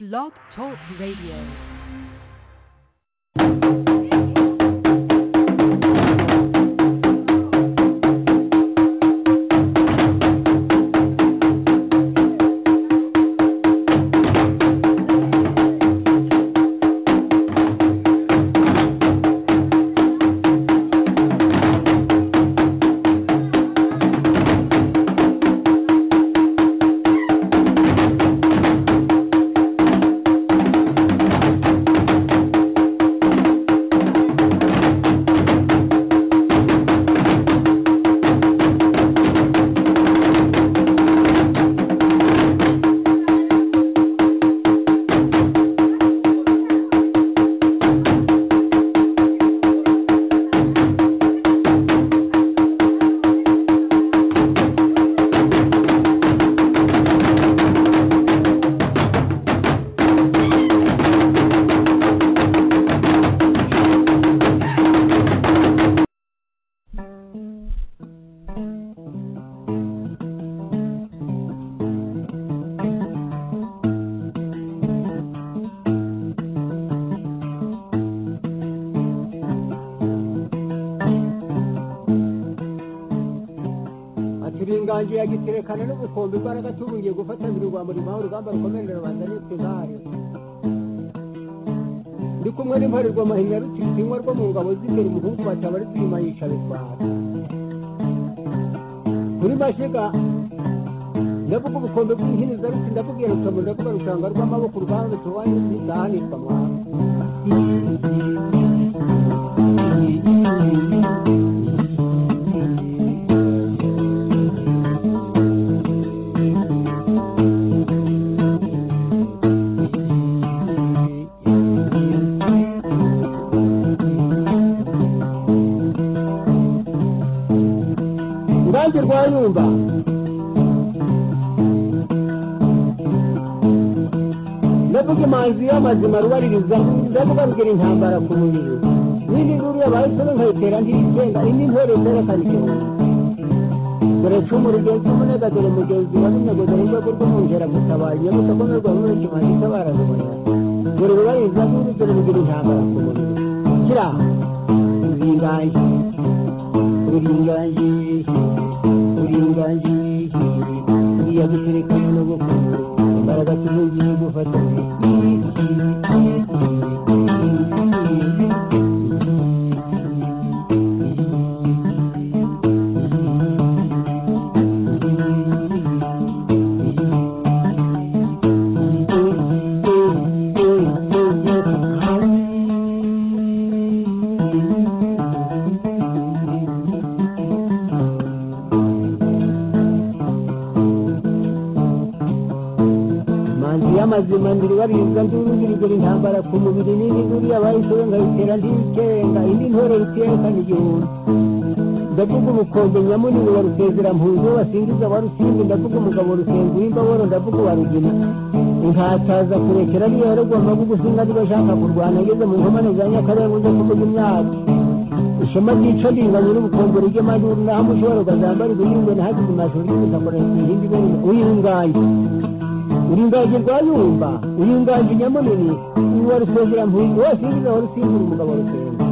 Blog Talk Radio. Nganji yagiterekana n'ubukombe imbaraga tubungiye gufatanira urwambo rimaho urugamba rukomerera rubanda n'itezari ndi kumwe n'imparirwa mahinya rutitinywa rwo mu ngabo z'imbere umuhungu bataba ari twima yica bitwara kuri mashiga ndavuga ubukombe bw'inkiniza ruti ndakubwira rutomo ndavuga rushanga rw'amaboko urwanda tuwanye ntizahanirwa mwana rwayumba ndavuga imanzi y'amazima rubaririza ndavuga rugira intambara ku mubiri n'indi nkuru yabahisemo nkayitera ntiyigenga indi ntore zerekana igihumbi dore cumu rugenzi umunega dore mugenzi wa runego dore rwego rw'umwungera gutabaye nyamusakomerwa muri kimanzi itabara rubona dore rubaririza nkuru dore rugira intambara ku mubiri kira uringanji uringanji uringanji iya guterekana no gukunda imbaraga tuzugiye gufatanya amazima ndiri barinza ndurugirigura intambara ku mubiri n'indi nkuru yabahisemo nkayitera ndikenga indi ntore rutiyekana igihumbi ndavuga ubukombe nyamunini wa rusezera-mpunzi wasingiza wa rusimbi ndavuga umugabo rusenguye imbaboro ndavuga uwa rugina inkataza kurekera ariyo yarogomba gugusinga ntibashaka kurwana ageze mu nkomane za nyakarenga ujya kuvuga imyaka ishema ryica ringanye n'ubukombe ry'amajuru naho mushobora ukazambara ibihingwe nahagize amashuri y'ubutakorera ibihindi bene uyinganye uringaje rwayumba uringaje nyamunini uwa rusezera-mpunzi wasingiza wa rusimbi umugabo rusenga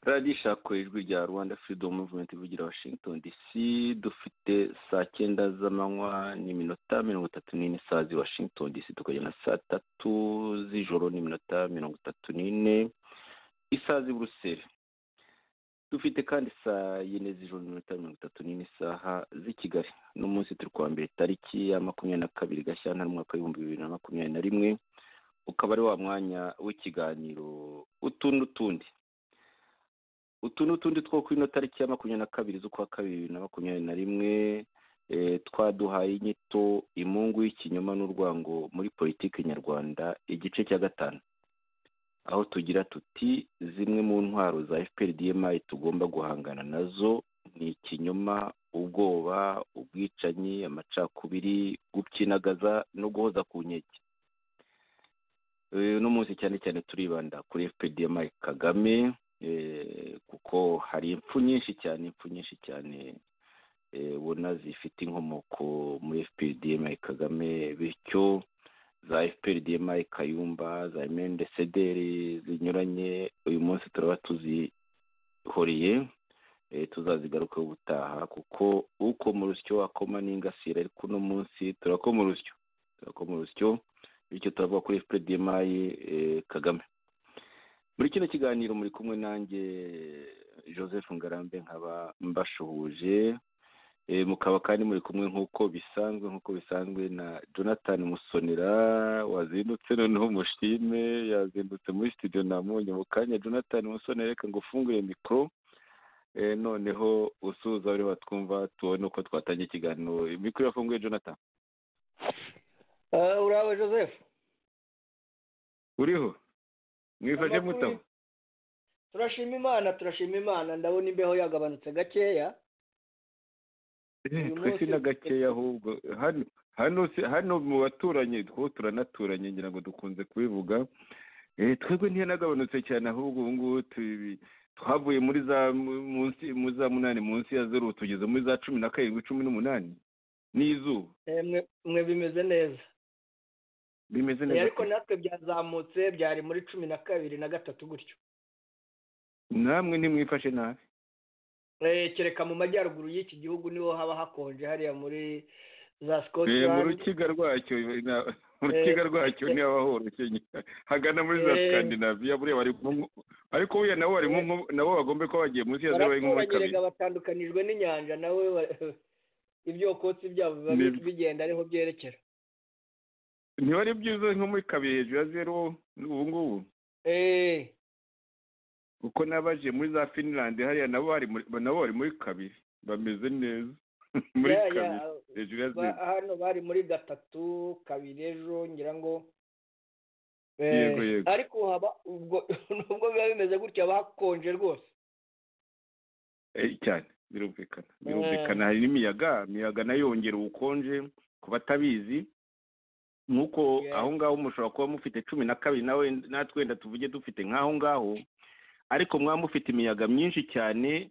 radishako ijwi rya Rwanda Freedom Movement ivugira Washington DC dufite saa 9 z'amanywa n'iminota 34 saa zi Washington DC tukagena saa 3 z'ijoro n'iminota 34 isazi Brussels dufite kandi saa yine z'ijoro n'iminota 30 isaha z'i Kigali. No munsi turi kuwa mbere tariki ya 22 Gashyantare umwaka wa 2021, ukaba ari wa mwanya w'ikiganiro utuntu tundi two kuri no tariki ya 22 z'ukwa 2021, twaduhaye inyito imungu y'ikinyoma n'urwango muri politiki nyarwanda igice cya 5, aho tugira tuti zimwe mu ntwaro za FPR-DMI tugomba guhangana nazo ni ikinyoma, ubwoba, ubwicanyi, amacakubiri, gupyinagaza no guhoza ku nkeke. No munsi cyane cyane turibanda kuri FPR-DMI Kagame, kuko hari impfu nyinshi cyane ubona zifite inkomoko muri FPR-DMI Kagame, bityo za FPR-DMI Kayumba, za MNDCDR zinyuranye uyu munsi turaba tuzihoriye, tuzazigarukaho ubutaha, kuko uko mu rusyo akoma n'ingasire, ariko no munsi turakoma urusyo, bityo turavuga kuri FPR-DMI Kagame. Muri kino kiganiro muri kumwe nanjye Joseph Ngarambe, nkaba mbashuhuje, mukaba kandi muri kumwe nk'uko bisanzwe na Jonathan Musonera wazindutse, noneho mushime yazindutse muri studio namunye mu kanya. Jonathan Musonera, reka ngo ufungure mikro, noneho usuza bari batwumva tubone uko twatangiye ikiganiro. Mikro yafunguye Jonathan. Uraho Joseph? Uriho? Mwifashe mutabo? Turashima Imana, ndabona imbeho yagabanutse gakeya. Twese na gakeya, ahubwo hano mu baturanyi turanaturanye, ngira ngo dukunze kubivuga, twebwe ntiyanagabanutse cyane, ahubwo ubu ngubu twavuye muri za munani, munsi ya 0 tugeze muri za 17, 18 n'izuba. Mwe bimeze neza ariko natwe byazamutse, byari muri 12 na 3 gutyo. Namwe ntimwifashe nabi? Kereka mu majyaruguru y'iki gihugu niho haba hakonje, hariya muri za Scotland, mu rukiga rwacyo niho haba horoshye, hagana muri za Scandinavia buriya ariko buriya nabo bagombe ko bagiye munsi ya 0.2. Batandukanijwe n'inyanja, nawe ibyokotsi byabo biba bigenda ariho byerekera. Ntibari byiza nko muri kabiri hejuru ya 0 ubu ngubu? Kuko nabaje muri za Finland hariya nabo bari muri kabiri, bameze neza muri kabiri hejuru ya 0. Hano bari muri 3, 2 ejo ngira ngo. Yego. Ariko haba ubwo nubwo biba bimeze gutya bakonje rwose. Cyane birumvikana, hari n'imiyaga nayo yongera ubukonje ku batabizi, nuko aho ngaho mushobora kuba mufite 12 nawe natwe wenda tuvuge dufite nk'aho ngaho, ariko mufite imiyaga myinshi cyane,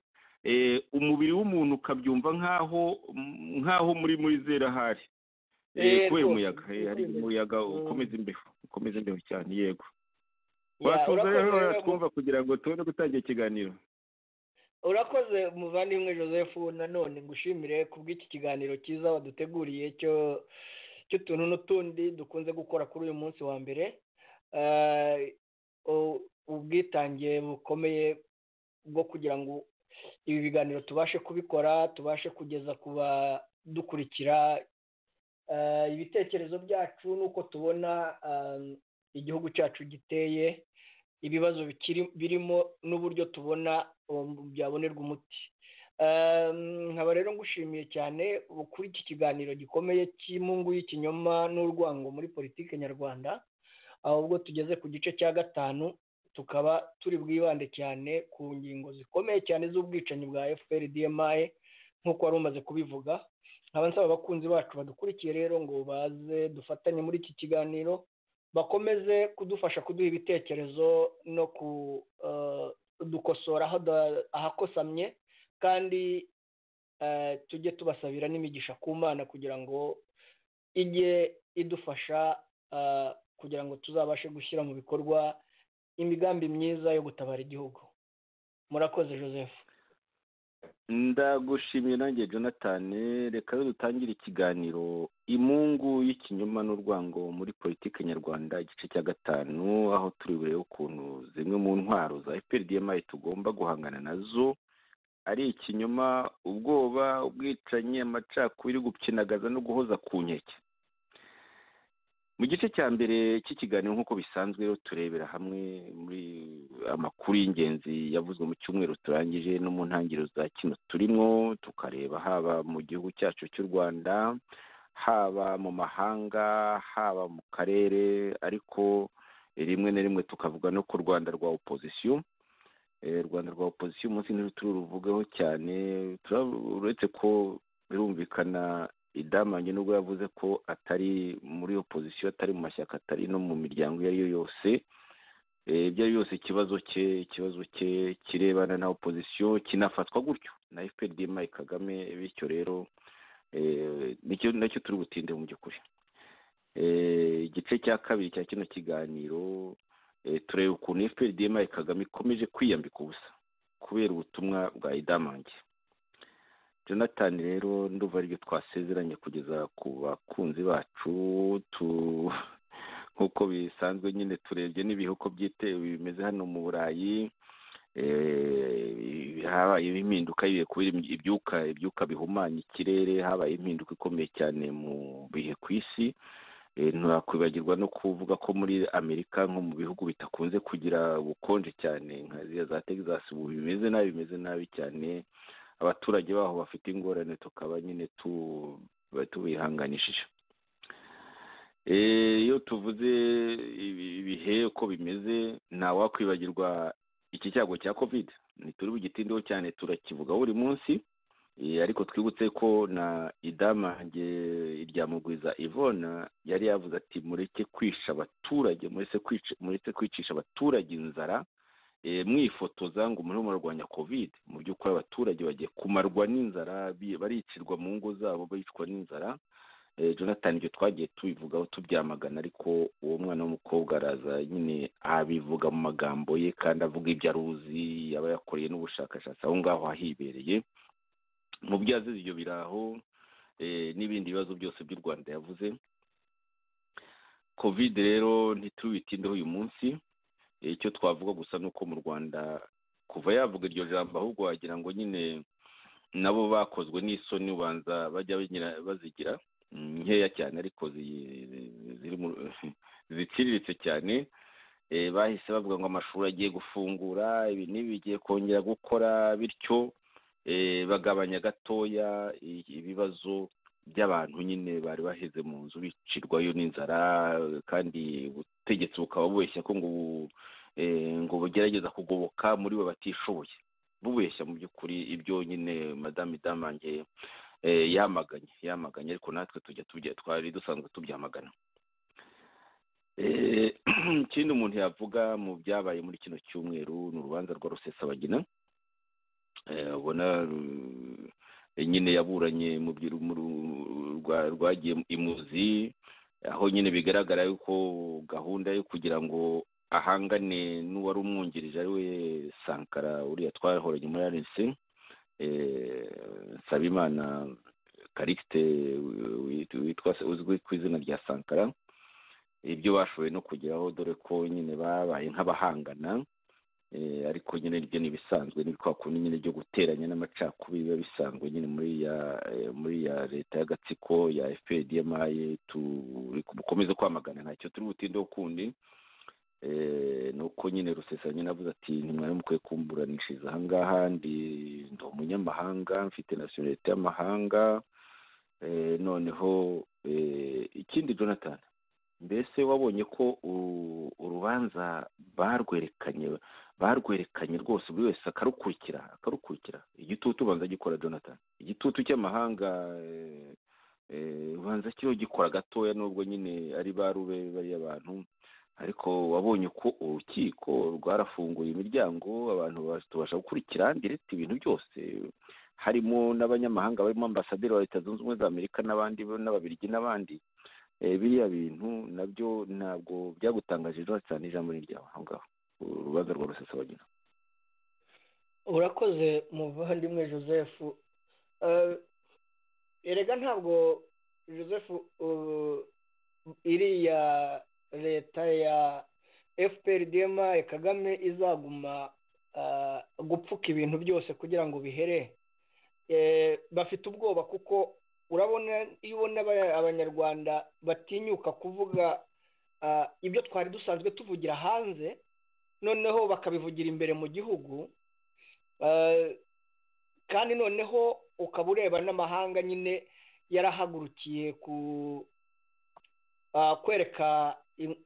umubiri w'umuntu ukabyumva nk'aho muri zera hari, kubera umuyaga, hari umuyaga ukomeza imbeho cyane. Yego, wasuza rero twumva kugira ngo tubone gutangira ikiganiro. Urakoze muvandimwe Joseph, nanone ngushimire kubw'iki kiganiro cyiza waduteguriye cy'utuntu n'utundi dukunze gukora kuri uyu munsi wa mbere. Ubwitange bukomeye bwo kugira ngo ibi biganiro tubashe kubikora, tubashe kugeza ku badukurikira ibitekerezo byacu n'uko tubona igihugu cyacu giteye, ibibazo birimo n'uburyo tubona byabonerwa umuti. Nkaba rero ngushimiye cyane kuri iki kiganiro gikomeye cy'imungu y'ikinyoma n'urwango muri politiki nyarwanda, ahubwo tugeze ku gice cya 5, tukaba turi bwibande cyane ku ngingo zikomeye cyane z'ubwicanyi bwa FPR-DMI nk'uko wari umaze kubivuga. Nkaba nsaba abakunzi bacu badukurikiye rero ngo baze dufatanye muri iki kiganiro, bakomeze kudufasha kuduha ibitekerezo no kudukosora ahakosamye, kandi tujye tubasabira n'imigisha ku Mana kugira ngo ijye idufasha kugira ngo tuzabashe gushyira mu bikorwa imigambi myiza yo gutabara igihugu. Murakoze Joseph. Ndagushimiye nanjye Jonathan. Reka dutangire ikiganiro imungu y'ikinyoma n'urwango muri politiki nyarwanda igice cya 5, aho turi burebe ukuntu zimwe mu ntwaro za FPR-DMI tugomba guhangana nazo ari ikinyoma, ubwoba, ubwicanyi, amacakubiri, gukinagaza no guhoza ku nkeke. Mu gice cya mbere cy'ikiganiro nk'uko bisanzwe rero turebera hamwe muri amakuru y'ingenzi yavuzwe mu cyumweru turangije no mu ntangiriro za kino turimo, tukareba haba mu gihugu cyacu cy'u Rwanda, haba mu mahanga, haba mu karere, ariko rimwe na rimwe tukavuga no ku Rwanda rwa opozisiyo. Rwanda rwa opozisiyo umunsi turuvugaho cyane, uretse ko birumvikana idamange nubwo yavuze ko atari muri opozisiyo, atari mu mashyaka, atari no mu miryango iyo ari yo yose, ibyo ari byose ikibazo cye kirebana na opozisiyo kinafatwa gutyo na FPRDM Kagame, bityo rero nacyo turi butinde mu by'ukuri. Igice cya kabiri cya kino kiganiro tureba ukuntu FPRDM Kagame ikomeje kwiyambika ubusa kubera ubutumwa bwa idamange. Jonathan rero ndumva aribyo twasezeranye kugeza ku bakunzi bacu, nk'uko bisanzwe nyine turebye n'ibihuko bimeze hano mu Burayi, habaye impinduka kubera ibyuka bihumanya ikirere, habaye impinduka ikomeye cyane mu bihe ku isi. Ntakwibagirwa no kuvuga ko muri Amerika nko mu bihugu bitakunze kugira ubukonje cyane nka za Texas ubu bimeze nabi cyane, abaturage baho bafite ingorane, tukaba nyine tubihanganishije. Iyo tuvuze ibihe uko bimeze, ntawakwibagirwa iki cyago cya covid. Ntituri bugitindeho cyane, turakivuga buri munsi, ariko twibutse ko na idamange iryamugwiza Yvonne yari yavuze ati mureke kwisha abaturage, mureke kwicisha abaturage inzara, mwifotoza ngo muri murwanya covid. Mu by'ukuri abaturage bagiye kumarwa n'inzara, baricirwa mu ngo zabo, bicwa n'inzara. Jonathan ibyo twagiye tubivugaho tubyamagana, ariko uwo mwana w'umukobwa araza nyine abivuga mu magambo ye kandi avuga ibyo aruzi, aba yakoreye n'ubushakashatsi aho ngaho ahibereye. Mu byo yazize ibyo biraho n'ibindi bibazo byose by'u Rwanda yavuze. covid rero ntitubitindeho uyu munsi, icyo twavuga gusa ni uko mu Rwanda kuva yavuga iryo jambo ahubwo wagira ngo nyine nabo bakozwe n'isoni, ubanza bajya bazigira nkeya cyane ariko ziciriritse cyane. Bahise bavuga ngo amashuri agiye gufungura, ibi n'ibi bigiye kongera gukora, bityo bagabanya gatoya ibibazo by'abantu nyine bari baheze mu nzu bicirwayo n'inzara, kandi ubutegetsi bukaba bubeshya ko ngo bugerageza kugoboka muri bo batishoboye, bubeshya mu by'ukuri ibyo nyine Madame Idamange yamaganye, ariko natwe twari dusanzwe tubyamagana. Ikindi umuntu yavuga mu byabaye muri kino cyumweru ni urubanza rwa Rusesabagina. Ubona nyine yaburanye rwagiye imuzi, aho nyine bigaragara yuko gahunda yo kugira ngo ahangane n'uwari umwungirije ari we Sankara, uriya twahoranye muri RNC, Nsabimana Karikite uzwi ku izina rya Sankara. Ibyo bashoboye no kugeraho, dore ko nyine babaye nk'abahangana, ariko nyine ibyo nibisanzwe, ni kwa kundi nyine byo guteranya n'amacakubiri biba bisanzwe nyine muri ya leta y'agatsiko ya FPRDM dukomeze kwamagana, ntacyo turi butindeho kundi. Nuko nyine Rusesabagina avuze ati ntimwari mukwiye kumburanishiriza aha ngaha, ndi umunyamahanga, mfite nationalite y'amahanga. Noneho ikindi Jonathan, mbese wabonye ko urubanza barwerekanye rwose, buri wese akarukurikira igitutu ubanza gikora Jonathan, igitutu cy'amahanga ubanza kiriho gikora gatoya, nubwo nyine ari barube bariya abantu, ariko wabonye ko urukiko rwarafunguye imiryango, abantu tubasha gukurikira direct ibintu byose, harimo n'abanyamahanga barimo ambasaderi wa Leta Zunze Ubumwe za Amerika n'abandi n'ababirigi n'abandi. Biriya bintu nabyo ntabwo byagutangaje cyane, ijambo ni ryawe aho ngaho urubanza rwa Rusesabagina. Urakoze muvandimwe Joseph. Erega ntabwo Joseph iriya leta ya FPRDM Kagame izaguma gupfuka ibintu byose kugira ngo bihere. Bafite ubwoba kuko urabona iyo ubona abanyarwanda batinyuka kuvuga ibyo twari dusanzwe tuvugira hanze, noneho bakabivugira imbere mu gihugu, kandi noneho ukaba ureba n'amahanga nyine yarahagurukiye kwereka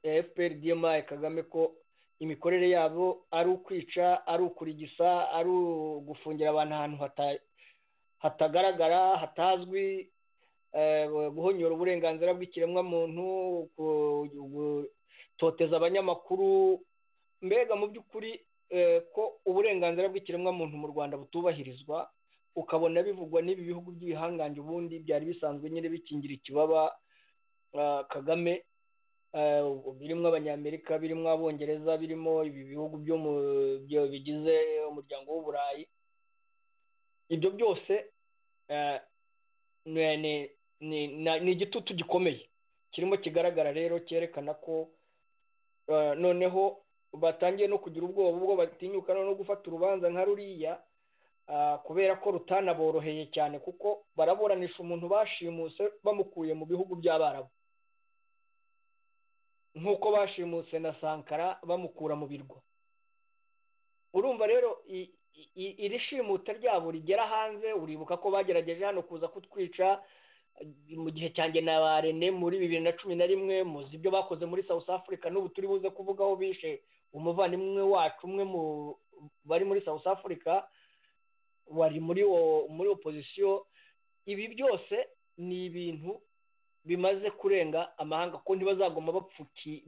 FPR-DMI Kagame ko imikorere yabo ari ukwica, ari ukurigisa, ari ugufungira abantu ahantu hatagaragara, hatazwi, guhonyora uburenganzira bw'ikiremwamuntu, gutoteza abanyamakuru, mbega mu by'ukuri ko uburenganzira bw'ikiremwamuntu mu Rwanda butubahirizwa, ukabona bivugwa n'ibi bihugu by'ibihangange ubundi byari bisanzwe nyine bikingira ikibaba Kagame, birimo Abanyamerika, birimo Abongereza, birimo ibi bihugu byo bigize umuryango w'Uburayi. Ibyo byose ni igitutu gikomeye kirimo kigaragara rero, cyerekana ko noneho batangiye no kugira ubwoba ubwo batinyuka no gufata urubanza nka ruriya, kubera ko rutanaboroheye cyane, kuko baraburanisha umuntu bashimuse bamukuye mu bihugu by'Abarabu, nk'uko bashimuse na Sankara bamukura mu birwa. Urumva rero iri shimuta ryabo rigera hanze. Uribuka ko bagerageje hano kuza kutwica mu gihe cyanjye na ba Rene muri 2011, muzi ibyo bakoze muri South Africa, n'ubu turi buze kuvugaho bishe umuvandimwe wacu umwe bari muri South Africa, wari muri opposition. Ibi byose ni ibintu bimaze kurenga amahanga, ko ntibazagoma bapfuki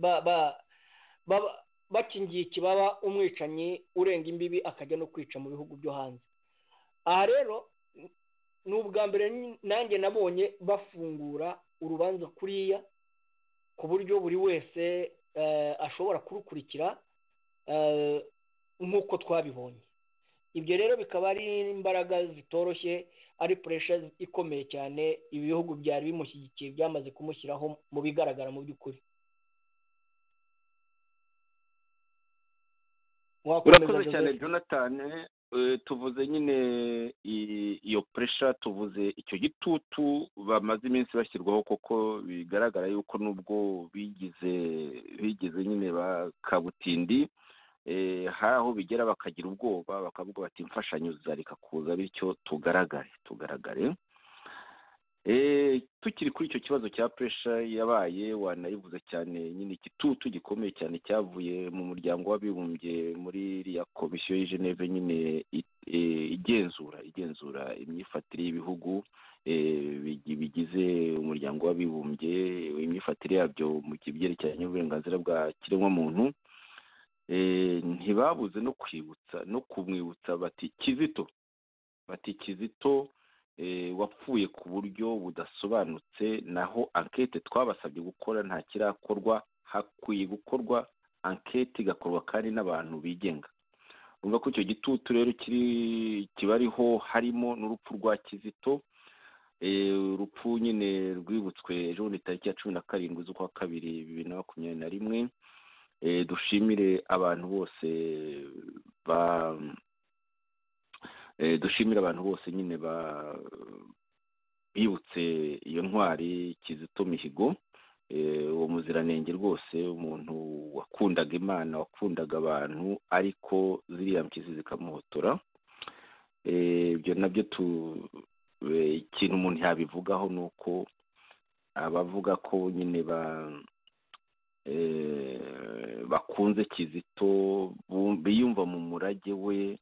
bakingiye ikibaba umwicanyi urenga imbibi akajya no kwica mu bihugu byo hanze. Aha rero ni ubwa mbere nanjye nabonye bafungura urubanza kuriya, ku buryo buri wese ashobora kurukurikira nk'uko twabibonye. Ibyo rero bikaba ari imbaraga zitoroshye, ari pressure ikomeye cyane ibi bihugu byari bimushyigikiye byamaze kumushyiraho mu bigaragara mu by'ukuri. Urakoze cyane Jonathan. Tuvuze nyine iyo pressure, tuvuze icyo gitutu bamaze iminsi bashyirwaho, koko bigaragara yuko nubwo bigize nyine bakabutindi, hari aho bigera bakagira ubwoba, bakavuga bati imfashanyo zizareka kuza, bityo tugaragare. Tukiri kuri icyo kibazo cya pressure yabaye, wanayivuze cyane, nyine igitutu gikomeye cyane cyavuye mu muryango w'abibumbye muri iriya komisiyo y'i Geneve nyine igenzura imyifatire y'ibihugu bigize umuryango w'abibumbye, imyifatire yabyo mu byerekeranye n'uburenganzira bwa kiremwamuntu. Ntibabuze no kumwibutsa bati Kizito wapfuye ku buryo budasobanutse, naho ankete twabasabye gukora nta kirakorwa, hakwiye gukorwa ankete igakorwa kandi n'abantu bigenga. Urumva ko icyo gitutu rero kibariho, harimo n'urupfu rwa Kizito, urupfu nyine rwibutswe ejo bundi tariki ya 17 z'ukwa kabiri 2021. Dushimire abantu bose nyine bibutse iyo ntwari Kizito Mihigo, uwo muziranenge rwose, umuntu wakundaga Imana, wakundaga abantu, ariko ziriya mpyisi zikamuhotora. Ibyo nabyo ikintu umuntu yabivugaho ni uko abavuga ko nyine bakunze Kizito biyumva mu murage we.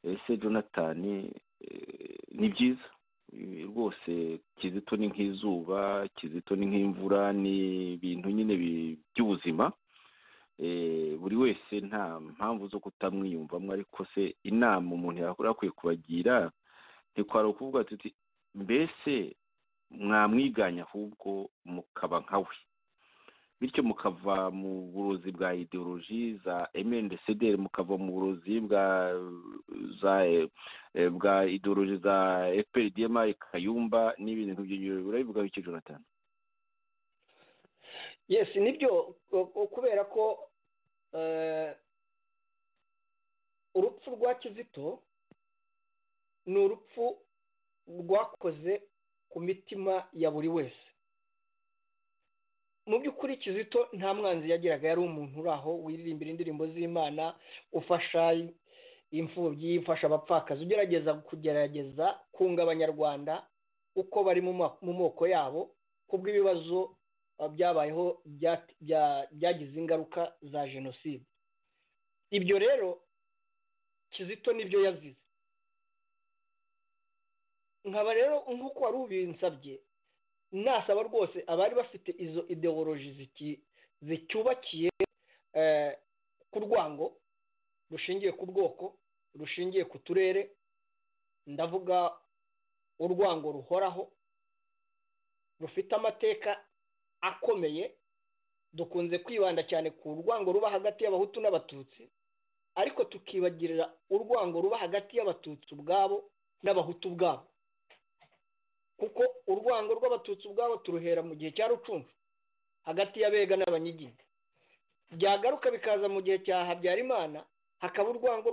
Ese Jonathan, ni byiza rwose. Kizito ni nk'izuba, Kizito ni nk'imvura, ni ibintu nyine by'ubuzima. Buri wese nta mpamvu zo kutamwiyumvamo, ariko se inama umuntu yakwiye kubagira ntikwari ukuvuga tuti mbese mwamwiganya ahubwo mukaba nkawe, bityo mukava mu burozi bwa ideoloji za MNDCDR, mukava mu burozi bwa ideoloji za FPR-DMI Kayumba n'ibintu by'ibyo. Urabivugaho iki Jonathan? Yes, nibyo, kubera ko urupfu rwa Kizito ni urupfu rwakoze ku mitima ya buri wese. Mu by'ukuri Kizito nta mwanzi yagiraga, yari umuntu uri aho wiririmbira indirimbo z'Imana, ufasha imfubyi, ufasha abapfakazi, kugerageza kunga abanyarwanda uko bari mu moko yabo kubw'ibibazo byabayeho byagize ingaruka za jenoside. Ibyo rero Kizito nibyo yazize. Nkaba rero nk'uko wari ubinsabye, nasaba rwose abari bafite izo ideoloji zicyubakiye ku rwango rushingiye ku bwoko, rushingiye ku turere, ndavuga urwango ruhoraho rufite amateka akomeye. Dukunze kwibanda cyane ku rwango ruba hagati y'abahutu n'abatutsi, ariko tukibagirira urwango ruba hagati y'abatutsi ubwabo n'abahutu ubwabo, kuko urwango rw'abatutsi ubwabo turuhera mu gihe cya Rucuncu hagati y'Abega n'Abanyiginya, byagaruka bikaza mu gihe cya Habyarimana hakaba urwango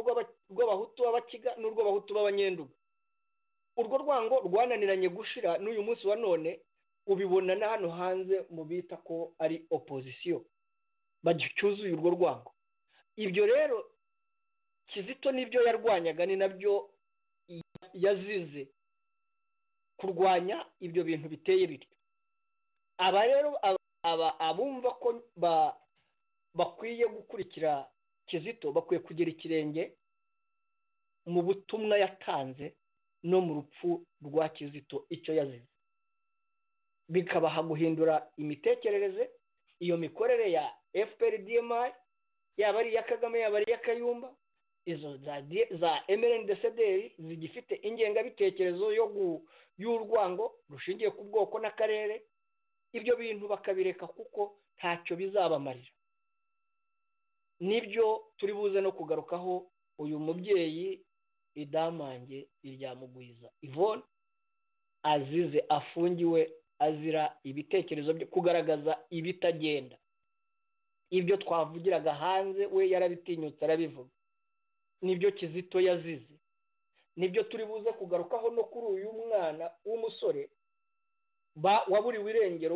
rw'abahutu b'Abakiga n'urw'abahutu b'Abanyenduga. Urwo rwango rwananiranye gushira, n'uyu munsi wa none ubibona na hano hanze mu bita ko ari opozisiyo bagicyuzuye urwo rwango. Ibyo rero Kizito nibyo yarwanyaga, ni nabyo yazize, kurwanya ibyo bintu biteye bityo. Aba rero abumva ko bakwiye gukurikira Kizito bakwiye kugira ikirenge mu butumwa yatanze no mu rupfu rwa Kizito icyo yazize, bikabaha guhindura imitekerereze. Iyo mikorere ya FPR-DMI yaba ari iya Kagame yaba ari iya Kayumba, izo za MRND-CDR zigifite ingengabitekerezo y'urwango rushingiye ku bwoko n'akarere, ibyo bintu bakabireka kuko ntacyo bizabamarira. Nibyo turi buze no kugarukaho uyu mubyeyi Idamange Iryamugwiza Yvonne azize, afungiwe azira ibitekerezo byo kugaragaza ibitagenda. Ibyo twavugiraga hanze we yarabitinyutse arabivuga. Nibyo Kizito yazize, nibyo turi buze kugarukaho no kuri uyu mwana w'umusore waburiwe irengero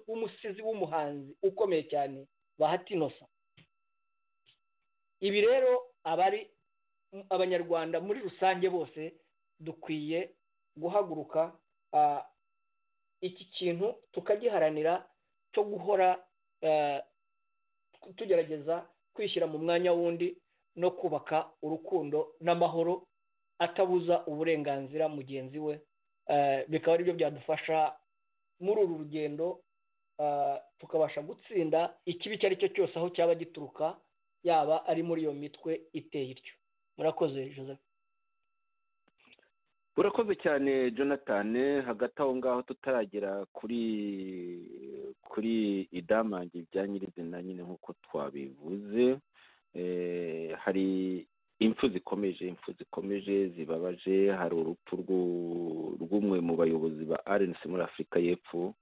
w'umusizi w'umuhanzi ukomeye cyane Bahati Innocent. Ibi rero abanyarwanda muri rusange bose dukwiye guhaguruka iki kintu tukagiharanira, cyo guhora tugerageza kwishyira mu mwanya wundi no kubaka urukundo n'amahoro atabuza uburenganzira mugenzi we. Bikaba ari byo byadufasha muri uru rugendo, tukabasha gutsinda ikibi icyo ari cyo cyose aho cyaba gituruka, yaba ari muri iyo mitwe iteye ityo. Murakoze Joseph. urakoze cyane Jonathan. Hagati aho ngaho tutaragera kuri Idamange bya nyirizina nyine nk'uko twabivuze, hari impfu zikomeje zibabaje. Hari urupfu rw'umwe mu bayobozi ba RNC muri Afurika y'Epfo,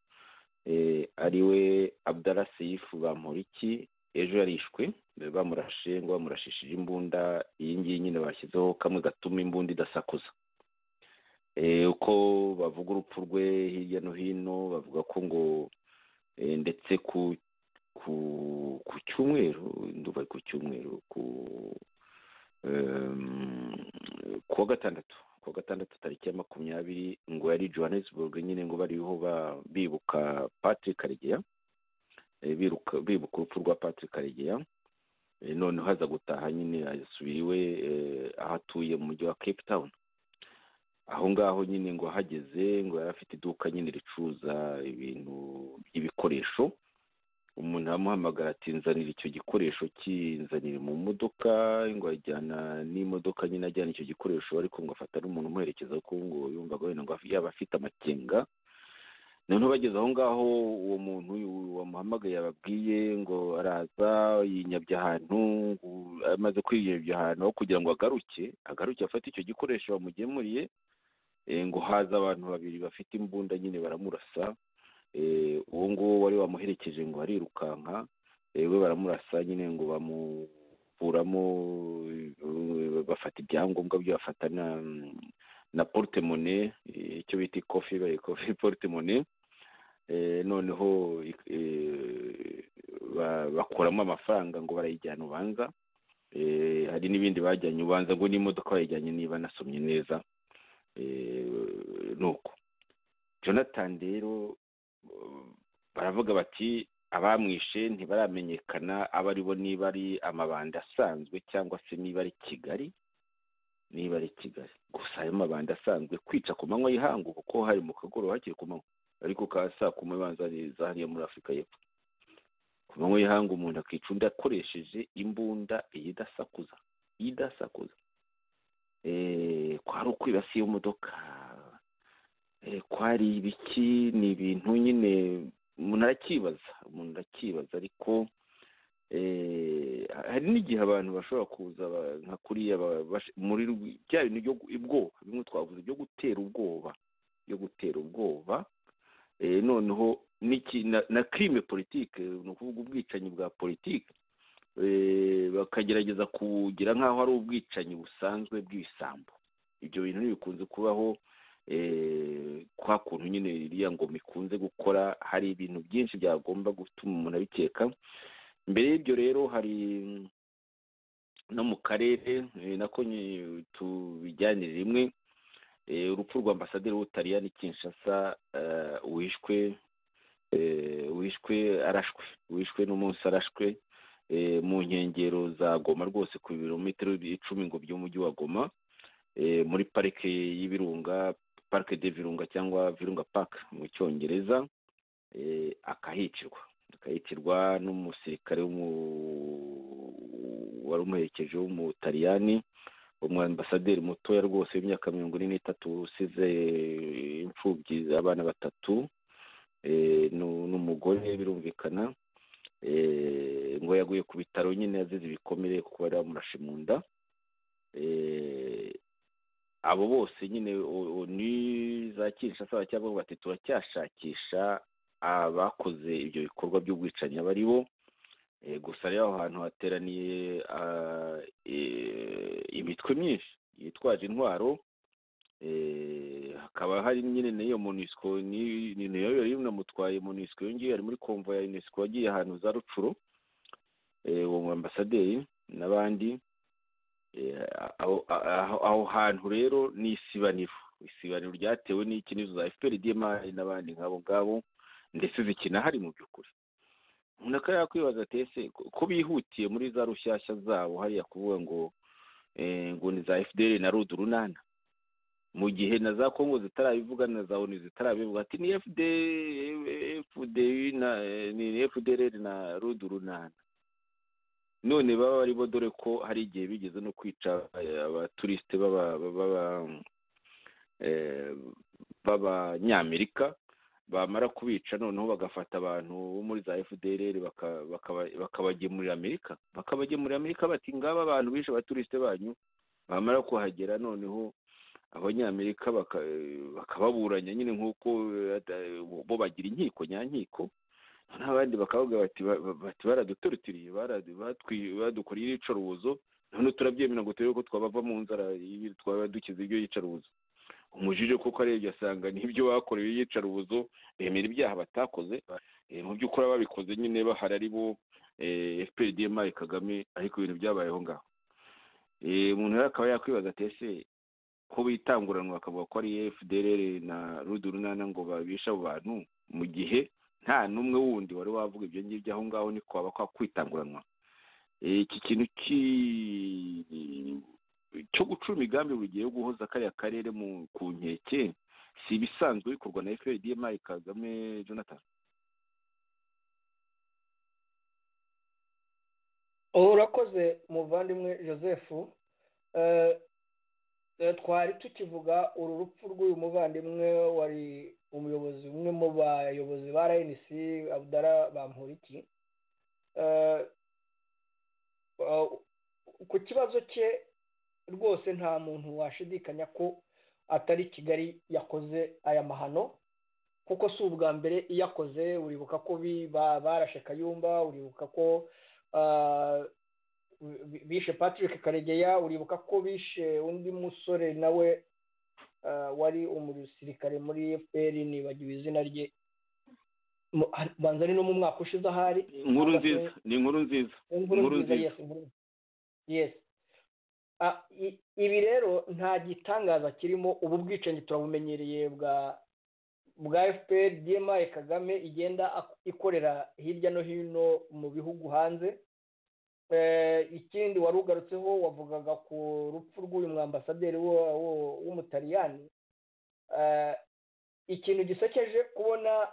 ariwe Abdallah Seif Bamporiki. Ejo yarishwe bamurashe ngo bamurashishije imbunda, iyi ngiyi nyine bashyizeho kamwe gatuma imbunda idasakuza. Uko bavuga urupfu rwe hirya no hino, bavuga ko ngo ndetse ku cyumweru, nduva ku cyumweru, kuwa gatandatu tariki ya 20 ngo yari Johannesburg nyine ngo bariho bibuka Patrick Karegeya, bibuka urupfu rwa Patrick Karegeya. None haza gutaha nyine asubiriwe aho atuye mu mujyi wa Cape Town. Aho ngaho nyine ngo hageze ngo yari afite iduka nyine ricuruza ibintu by'ibikoresho. Umuntu amuhamagara ati nzanira icyo gikoresho kinzanire mu modoka, ngo ajyana n'imodoka nyine ajyana icyo gikoresho, ariko ngo afata n'umuntu umuherekeza kuko ngo yumvaga wenda ngo yaba afite amakenga. Noneho bageze aho ngaho uwo muntu wamuhamagaye yababwiye ngo araza yinyabye ahantu, amaze kwiyebya ahantu aho kugira ngo agaruke afate icyo gikoresho bamugemuriye, ngo haza abantu babiri bafite imbunda nyine baramurasa. Uwo nguwo wari wamuherekeje ngo arirukanka, we baramurasa nyine ngo bakuramo bafata ibyangombwa byo bafata na portemone icyo bita ikofi portemone noneho bakuramo amafaranga ngo barayijyana ubanza hari n'ibindi bajyanye ubanza ngo n'imodoka bayijyanye niba nasomye neza nuko Jonathan rero baravuga bati abamwishe ntibaramenyekana aba ari bo niba ari amabanda asanzwe cyangwa se niba ari Kigali gusa ayo mabanda asanzwe kwica ku manywa y'ihangu kuko hari mu kagoroba hakiri ku manywa ariko ka saa kumi banza hariya muri Afurika y'Epfo ku manywa y'ihangu umuntu akica undi akoresheje imbunda idasakuza kwari ukwibasiye imodoka kwari ibiki ni ibintu nyine umuntu arakibaza ariko hari n'igihe abantu bashobora kuza nka kuriya muri bya bintu by'ubwoba bimwe twavuze byo gutera ubwoba noneho na crime politique ni ukuvuga ubwicanyi bwa politike bakagerageza kugira nk'aho ari ubwicanyi busanzwe bw'ibisambo ibyo bintu bikunze kubaho kwa kuntu nyine iriya ngoma ikunze gukora hari ibintu byinshi byagomba gutuma umuntu abikeka mbere y'ibyo rero hari no mu karere nako tubijyanire rimwe urupfu rwa ambasaderi w'Ubutaliyani Kinshasa wishwe n'umunsi arashwe mu nkengero za Goma rwose ku birometero 10 ngo by'umujyi wa Goma muri parike y'ibirunga Parc de Virunga cyangwa Virunga Park mu Cyongereza akahicirwa n'umusirikare wari umuherekeje w'Umutaliyani umwambasaderi mutoya rwose w'imyaka 43 usize imfubyi abana 3 n'umugore birumvikana ngo yaguye ku bitaro nyine yazize ibikomere kuko bari bamurashe mu nda abo bose nyine ni za Kinshasa cyangwa bati turacyashakisha abakoze ibyo bikorwa by'ubwicanyi abari bo gusa rero aho hantu hateraniye imitwe myinshi yitwaje intwaro hakaba hari nyine n'iyo MONUSCO niyo yari inamutwaye MONUSCO yongiye ari muri convoy ya UNESCO wagiye ahantu za Rucuro uwo ambasaderi n'abandi aho hantu rero ni isibaniro ryatewe n'iki nizo za FPRDMI n'abandi ngabo ndetse zikina hari mu by'ukuri umuntu akaba yakwibaza ese ko bihutiye muri za rushyashya zabo hariya kuvuga ngo ni za FDL na Rudurunana mu gihe na za Kongo zitarabivuga na za ONU zitarabivuga ati ni FDL na Rudurunana none baba bari bo dore ko hari igihe bigeze no kwica abaturiste b'abanyamerika bamara kubica noneho bagafata abantu bo muri za FDL bakabagemurira Amerika bati ngaba abantu bishe abaturiste banyu bamara kuhagera noneho abanyamerika bakababuranya nyine nk'uko bo bagira inkiko nyankiko n'abandi bakavuga bati baradutorotiriye badukoreye iyicarubozo none turabyemera ngo turebe ko twabava mu nzara twaba dukize ibyo yicarubozo umujije kuko arebye asanga n'ibyo bakorewe iyicarubozo bemera ibyaha batakoze mu by'ukuri babikoze nyine bahari ari bo FPRDMI Kagame ariko ibintu byabayeho ngaho umuntu rero akaba yakwibaza ati ese ko bitanguranwa bakavuga ko ari FDL na Rudurunana ngo babisha abo bantu mu gihe nta n'umwe wundi wari wavuga ibyo ngibyo aho ngaho ni kwaba kwitanguranwa iki kintu cyo gucura imigambi bugiye guhoza kariya karere ku nkeke si ibisanzwe bikorwa na FPRDMI Kagame Jonathan. urakoze muvandimwe Joseph twari tukivuga uru rupfu rw'uyu muvandimwe wari umuyobozi umwe mu bayobozi ba RNC Abdallah Bamporiki ku kibazo cye rwose nta muntu washidikanya ko atari Kigali yakoze aya mahano kuko si ubwa mbere iyakoze uribuka ko barashe Kayumba uribuka ko bishe Patrick Karegeya, uribuka ko bishe undi musore nawe wari umusirikare muri FPR, nibagiwe izina rye, banza ni no mu mwaka ushize ahari. Inkuru nziza. Yes. Ibi rero nta gitangaza kirimo, ubu bwicanyi turabumenyereye bwa FPR DMI Kagame igenda ikorera hirya no hino mu bihugu hanze. Ikindi wari ugarutseho, wavugaga ku rupfu rw'uyu mwambasaderi w'umutaliyani. Ikintu gisekeje kubona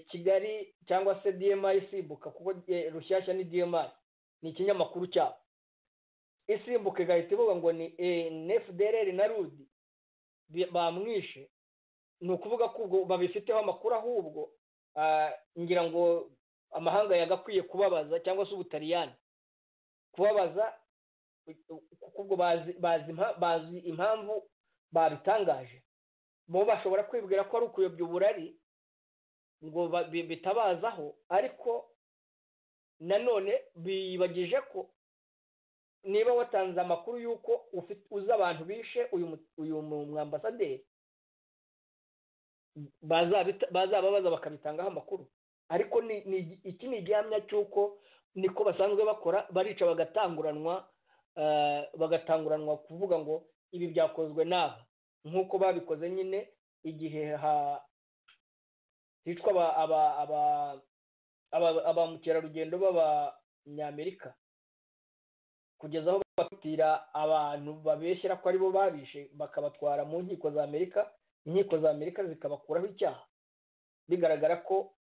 Kigali cyangwa se DMI isimbuka, kuko Rushyashya ni DMI, ni ikinyamakuru cyabo, isimbuka igahita ivuga ngo ni FDLR na Rudi bamwishe. Ni ukuvuga ko ubwo babifiteho amakuru, ahubwo ngira ngo amahanga yagakwiye kubabaza, cyangwa se ubutaliyani kubabaza, kuko ubwo bazi impamvu babitangaje. Bo bashobora kwibwira ko ari ukuyobya uburari ngo bitabazaho, ariko nanone bibagije ko niba watanze amakuru y'uko uzi abantu bishe uyu mwambasaderi, bazababaza bakabitangaho amakuru. Ariko iki ni igihamya cy'uko niko basanzwe bakora, barica bagatanguranwa kuvuga ngo ibi byakozwe n'aba, nk'uko babikoze nyine igihe hicwa aba mukerarugendo b'abanyamerika, kugeza aho bafatira abantu babeshyera ko aribo babishe, bakabatwara mu nkiko za Amerika, inkiko za Amerika zikabakuraho icyaha, bigaragara ko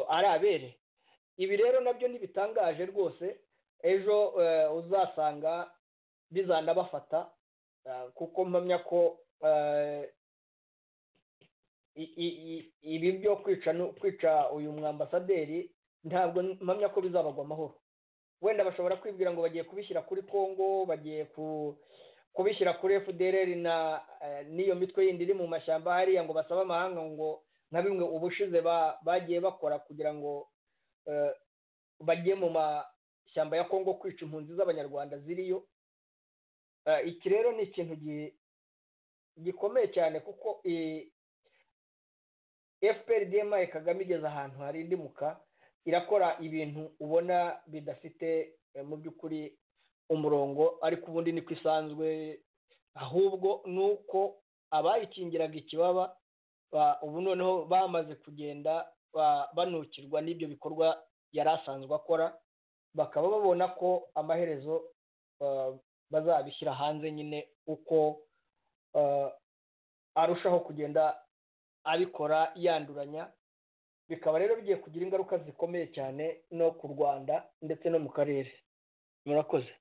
ari abere. Ibi rero nabyo ntibitangaje rwose, ejo uzasanga bizanabafata, kuko mpamya ko ibi byo kwica uyu mwambasaderi ntabwo mpamya ko bizabagwa amahoro. Wenda bashobora kwibwira ngo bagiye kubishyira kuri Kongo, bagiye kubishyira kuri FDLR n'iyo mitwe yindi iri mu mashyamba hariya, ngo basabe amahanga ngo nka bimwe ubushize bagiye bakora kugira ngo bajye mu mashyamba ya Kongo kwica impunzi z'abanyarwanda ziriyo. Iki rero ni ikintu gikomeye cyane, kuko FPR DMI Kagame igeze ahantu hari indimuka, irakora ibintu ubona bidafite mu by'ukuri umurongo, ariko ubundi niko isanzwe. Ahubwo nuko abayikingiraga ikibaba ubu noneho bamaze kugenda banukirwa n'ibyo bikorwa yari asanzwe akora, bakaba babona ko amaherezo bazabishyira hanze nyine uko arushaho kugenda abikora yanduranya. Bikaba rero bigiye kugira ingaruka zikomeye cyane no ku Rwanda ndetse no mu karere. Murakoze.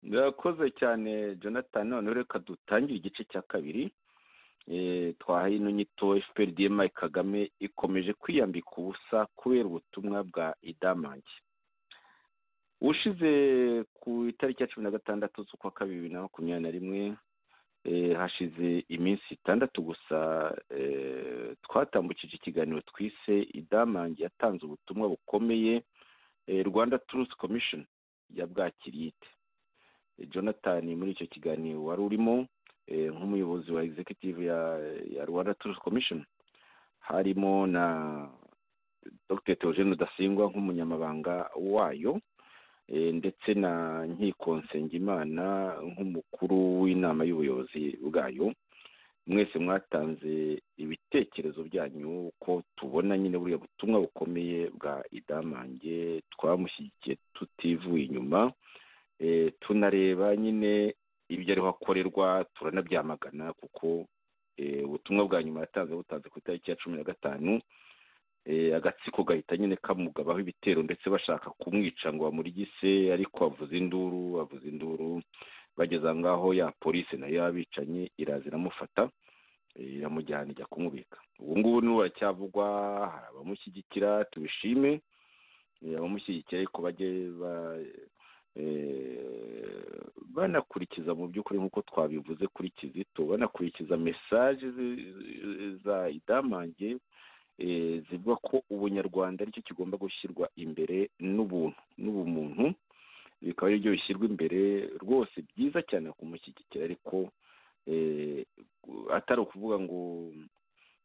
Murakoze cyane Jonathan. None reka dutangire igice cya kabiri. Twahaye ino nyito FPR DMI Kagame ikomeje kwiyambika ubusa kubera ubutumwa bwa Idamange. Ushize ku itariki ya 16 z'ukwa kabiri 2021, hashize iminsi 6 gusa, twatambukije ikiganiro twise Idamange yatanze ubutumwa bukomeye, Rwanda Truth Commission yabwakiriye ite. Jonathan, muri icyo kiganiro wari urimo nk'umuyobozi wa executive ya Rwanda Truth Commission, harimo na Dr. Theogene Rudasingwa nk'umunyamabanga wayo, ndetse na Nkiko Nsengimana nk'umukuru w'inama y'ubuyobozi bwayo. Mwese mwatanze ibitekerezo byanyu ko tubona nyine buriya butumwa bukomeye bwa Idamange, twamushyigikiye tutivuye inyuma, tunareba nyine ibyo ariho akorerwa turanabyamagana, kuko ubutumwa bwa nyuma yatanze butanze ku itariki ya 15, agatsiko gahita nyine kamugabaho ibitero ndetse bashaka kumwica ngo bamurigise, ariko avuze induru bageza ngaho ya polisi nayo yabicanye iraza iramufata, iramujyana ijya kumubika. Ubu ngubu n'ubu aracyavugwa, hari abamushyigikira, tubishime abamushyigikira, ariko bajye banakurikiza mu by'ukuri nk'uko twabivuze kuri Kizito, banakurikiza mesaje za Idamange, zivuga ko ubunyarwanda aricyo kigomba gushyirwa imbere n'ubumuntu bikaba ari byo bishyirwa imbere rwose byiza cyane kumushyigikira ariko atari ukuvuga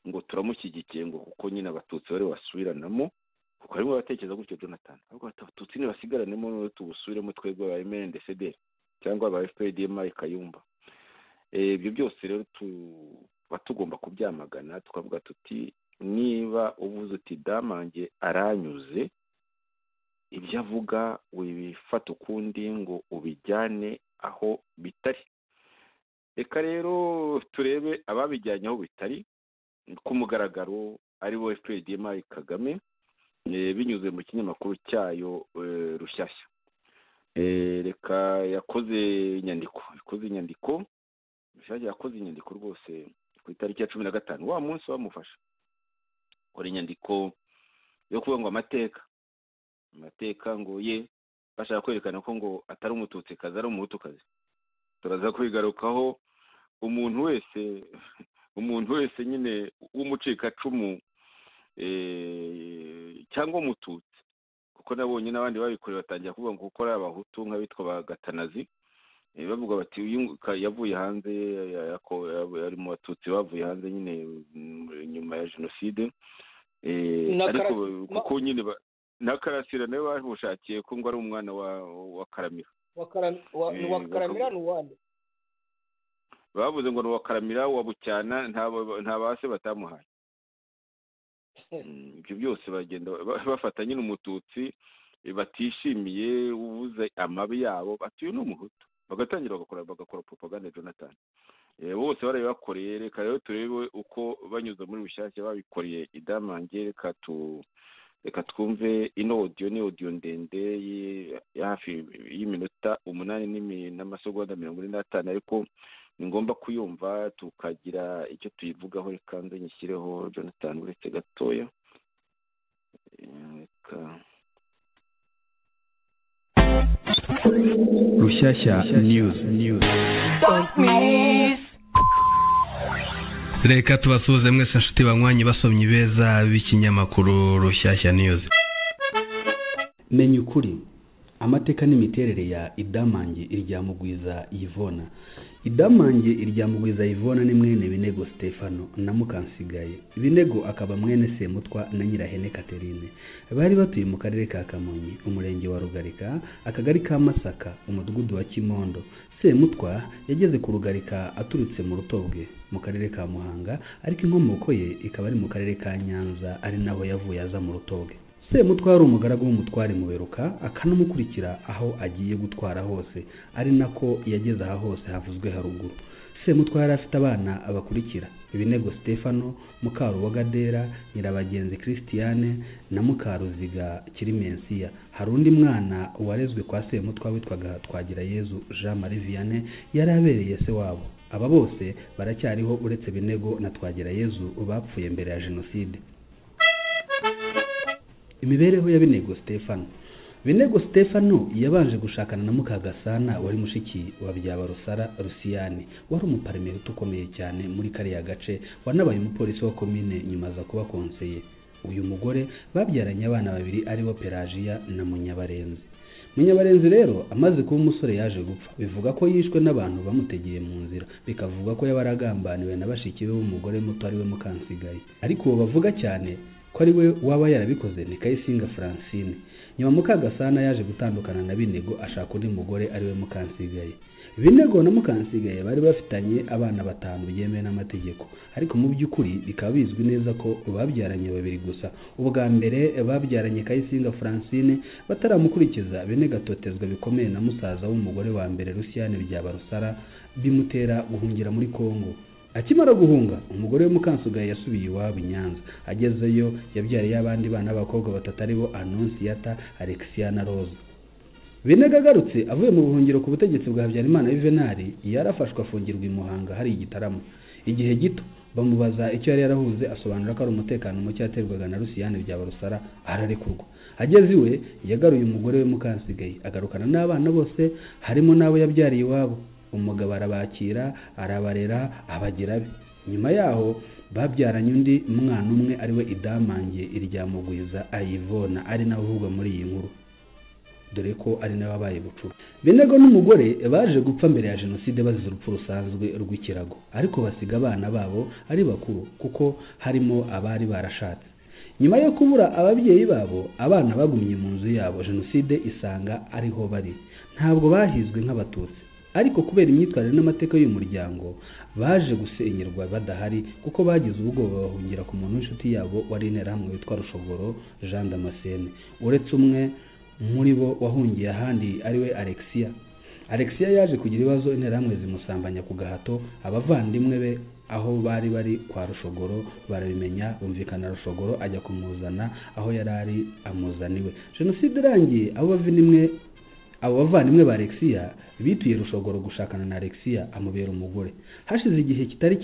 ngo turamushyigikiye ngo kuko nyine abatutsi bari basubiranamo kuko harimo abatekereza gutyo Jonathan ahubwo abatutsi ntibasigaranemo n'uwo tubusubiremo twebwe ba MNDCD cyangwa ba FPDMI Kayumba. Ibyo byose rero tuba tugomba kubyamagana tukavuga tuti niba uvuze uti Damange aranyuze ibyo avuga wibifata ukundi ngo ubijyane aho bitari. Reka rero turebe ababijyanye aho bitari ku mugaragaro ari bo FPDMI Kagame binyuze mu kinyamakuru cyayo Rushyashya. Reka yakoze inyandiko Rushyashya yakoze inyandiko rwose ku itariki ya 15 wa munsi bamufasha kora inyandiko yo kuvuga ngo amateka ngo ye bashaka kwerekana ko ngo atari umututsi kazi ari umuhutukazi. Turaza kwigarukaho umuntu wese nyine w'umucikacumu cyangwa umututsi kuko nabonye n'abandi babikorera batangira kuvuga ngo kuko ari abahutu nk'abitwa ba Gatanazi bavuga bati yavuye hanze ari mu batutsi bavuye hanze nyine nyuma ya jenoside ariko kuko nyine na Karasira nawe bamushakiye ko ngo ari umwana wa Karamira wa Karamira n'uwande bavuze ngo wa Karamira wa Bucyana nta base batamuhaye. Ibyo byose bagenda bafata nyine umututsi batishimiye ubuze amabi yabo batuye n'umuhutu bagatangira bagakora propaganda Jonathan. Bose barabibakoreye. Reka rero turebe uko banyuze muri Rushyashya babikoreye Damange. Reka twumve ino audio ndende ya hafi y'iminota 8 n'amasegonda 45 ariko ni ngomba kuyumva tukagira icyo tuyivugaho. Reka nze nyishyireho Jonathan uretse gatoya. Rushyashya News. Reka tubasuhuze mwese nshuti banywanyi basomyi beza b'ikinyamakuru Rushyashya News. Menya ukuri amateka n'imiterere ya Damange Iryamugwiza Yvona. Damange Iryamugwiza Yvona ni mwene Binego Stefano na Mukansigaye. Binego akaba mwene Semutwa na Nyirahene Catherine. Bari batuye mu karere ka Kamonyi, umurenge wa Rugarika, akagari ka Masaka, umudugudu wa Kimondo. Semutwa yageze ku Rugarika aturutse mu Rutobwe mu karere ka Muhanga, ariko inkomoko ye ikaba ari mu karere ka Nyanza, ari naho yavuye aza mu Rutobwe. Semutwa ari umugaragu w'umutware Muberuka, akanamukurikira aho agiye gutwara hose, ari nako yageze aha hose havuzwe haruguru. Semutwa yari afite abana abakurikira: Binego Stefano, Mukarubogadera, Nyirabagenzi Christiane na Mukaruziga Kirimensiya. Hari undi mwana warezwe kwa Semutwa witwaga Twagirayezu Jean Marie Vianney, yari abereye se wabo. Aba bose baracyariho uretse Binego na Twagirayezu bapfuye mbere ya jenoside. Imibereho ya Binego Stefano. Binego Stefano yabanje gushakana na Mukagasana wari mushiki wa Byabarusara Rusiyani, wari umuparmehutu ukomeye cyane muri kariya gace, wanabaye umupolisi wa komine nyuma za kuba konseye. Uyu mugore babyaranye abana babiri aribo Pelagia na Munyabarenzi. Munyabarenzi rero amaze kuba umusore yaje gupfa. Bivuga ko yishwe n'abantu bamutegeye mu nzira, bikavuga ko yabaragambaniwe na bashiki be b'umugore muto ari we Mukansigaye. Ariko uwo bavuga cyane ko ari we waba yarabikoze ni Kayisinga Francine. Nyuma Mukagasana yaje gutandukana na Binego ashaka undi mugore ari we Mukansigaye. Binego na Mukansigaye bari bafitanye abana 5 byemewe n'amategeko, ariko mu by'ukuri bikaba bizwi neza ko babyaranye babiri gusa. Ubwa mbere babyaranye Kayisinga Francine bataramukurikiza, Binego atotezwa bikomeye na musaza w'umugore wa mbere Rusiyani Byabarusara, bimutera guhungira muri Kongo. Akimara guhunga, umugore we Mukansigaye yasubiye iwabo Nyanza. Agezeyo yabyariye abandi bana b'abakobwa 3 aribo Annonciata, Alexia na Rose. Binego agarutse avuye mu buhungiro ku butegetsi bwa Habyarimana Juvenal, yarafashwe afungirwa i Muhanga hari igitaramo. Igihe gito bamubaza icyo yari yarahuze, asobanura ko ari umutekano muke yaterwaga na Rusiyani Byabarusara, ararekurwa. Ageze iwe yagaruye umugore we Mukansigaye, agarukana n'abana bose harimo nabo yabyariye iwabo. Umugabo arabakira, arabarera, abagira be. nyuma yaho babyaranye undi mwana umwe ariwe Idamange Iryamugwiza Ayivona ari nawe uvugwa muri iyi nkuru, dore ko ari nawe wabaye bucura. Binego n'umugore baje gupfa mbere ya jenoside bazize urupfu rusanzwe rw'ikirago, ariko basiga abana babo ari bakuru kuko harimo abari barashatse. Nyuma yo kubura ababyeyi babo, abana bagumye mu nzu yabo, jenoside isanga ariho bari. Ntabwo bahizwe nk'abatutsi, ariko kubera imyitwarire n'amateka y'umuryango baje gusenyerwa badahari kuko bagize ubwoba bahungira ku muntu w'inshuti yabo wari interahamwe witwa Rushogoro Jean Damascene, uretse umwe muri bo wahungiye ahandi ariwe Alexia yaje kugira ibibazo interahamwe zimusambanya ku gahato. Abavandimwe be aho bari kwa Rushogoro barabimenya, bumvikana Rushogoro ajya kumuzana aho yari ari amuzaniwe. Jenoside irangiye abo bavandimwe ba Alexia bituye Rushogoro gushakana na Alexia amubera umugore. Hashize igihe kitari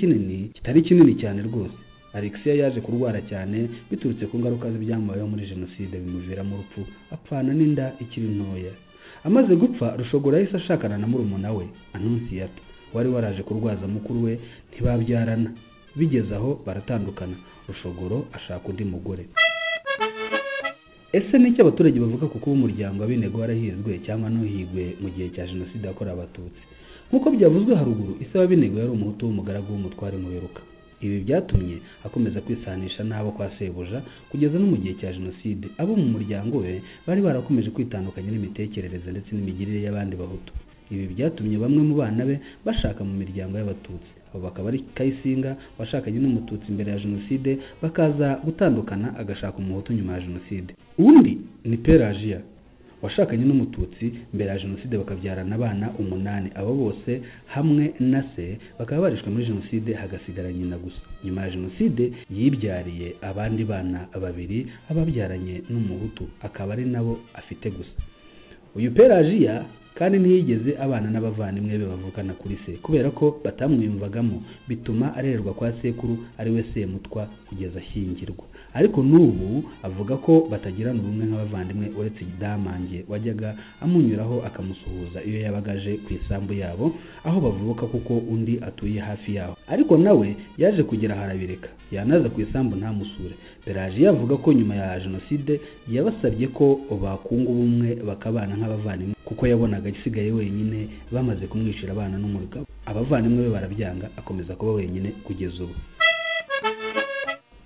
kinini cyane rwose, Alexia yaje kurwara cyane biturutse ku ngaruka z'ibyamubayeho muri jenoside, bimuviramo urupfu apfana n'inda ikiri ntoya. Amaze gupfa, Rushogoro yahise ashakana na murumuna we Anonsiyata wari waraje kurwaza mukuru we, ntibabyarana. Bigeze aho baratandukana, Rushogoro ashaka undi mugore. Ese n'icyo abaturage bavuga ku kuba umuryango w'Abinego warahizwe cyangwa ntuhigwe mu gihe cya jenoside yakorewe abatutsi? Nk'uko byavuzwe haruguru, ise w'Abinego yari umuhutu w'umugaragu w'umutware Muberuka. Ibi byatumye akomeza kwisanisha n'abo kwa Sebuja kugeza no mu gihe cya jenoside. Abo mu muryango we bari barakomeje kwitandukanya n'imitekerereze ndetse n'imigirire y'abandi bahutu. Ibi byatumye bamwe mu bana be bashaka mu miryango y'abatutsi. Abo bakaba ari Kayisinga washakanye n'umututsi imbere ya jenoside, bakaza gutandukana agashaka umuhutu nyuma ya jenoside. Undi ni Pelagia washakanye n'umututsi mbere ya jenoside, bakabyarana abana 8. Abo bose hamwe na se bakaba barishwe muri jenoside, hagasigara nyina gusa. Nyuma ya jenoside yibyariye abandi bana 2 ababyaranye n'umuhutu, akaba ari nabo afite gusa. Uyu Pelagia kandi ntiyigeze abana n'abavandimwe be bavukana kuri se kubera ko batamwiyumvagamo, bituma arererwa kwa sekuru ari we Semutwa kugeza ashyingirwa. Ariko n'ubu avuga ko batagirana ubumwe nk'abavandimwe, uretse Idamange wajyaga amunyuraho akamusuhuza iyo yabagaje ku isambu yabo aho bavuka kuko undi atuye hafi yaho. Ariko nawe yaje kugira harabireka, yanaza ku isambu ntamusure. Pelagia avuga ko nyuma ya jenoside yabasabye ko bakunga ubumwe bakabana nk'abavandimwe kuko yabonaga agisigaye wenyine bamaze kumwicira abana n'umugabo. Abavandimwe be barabyanga, akomeza kuba wenyine kugeza ubu.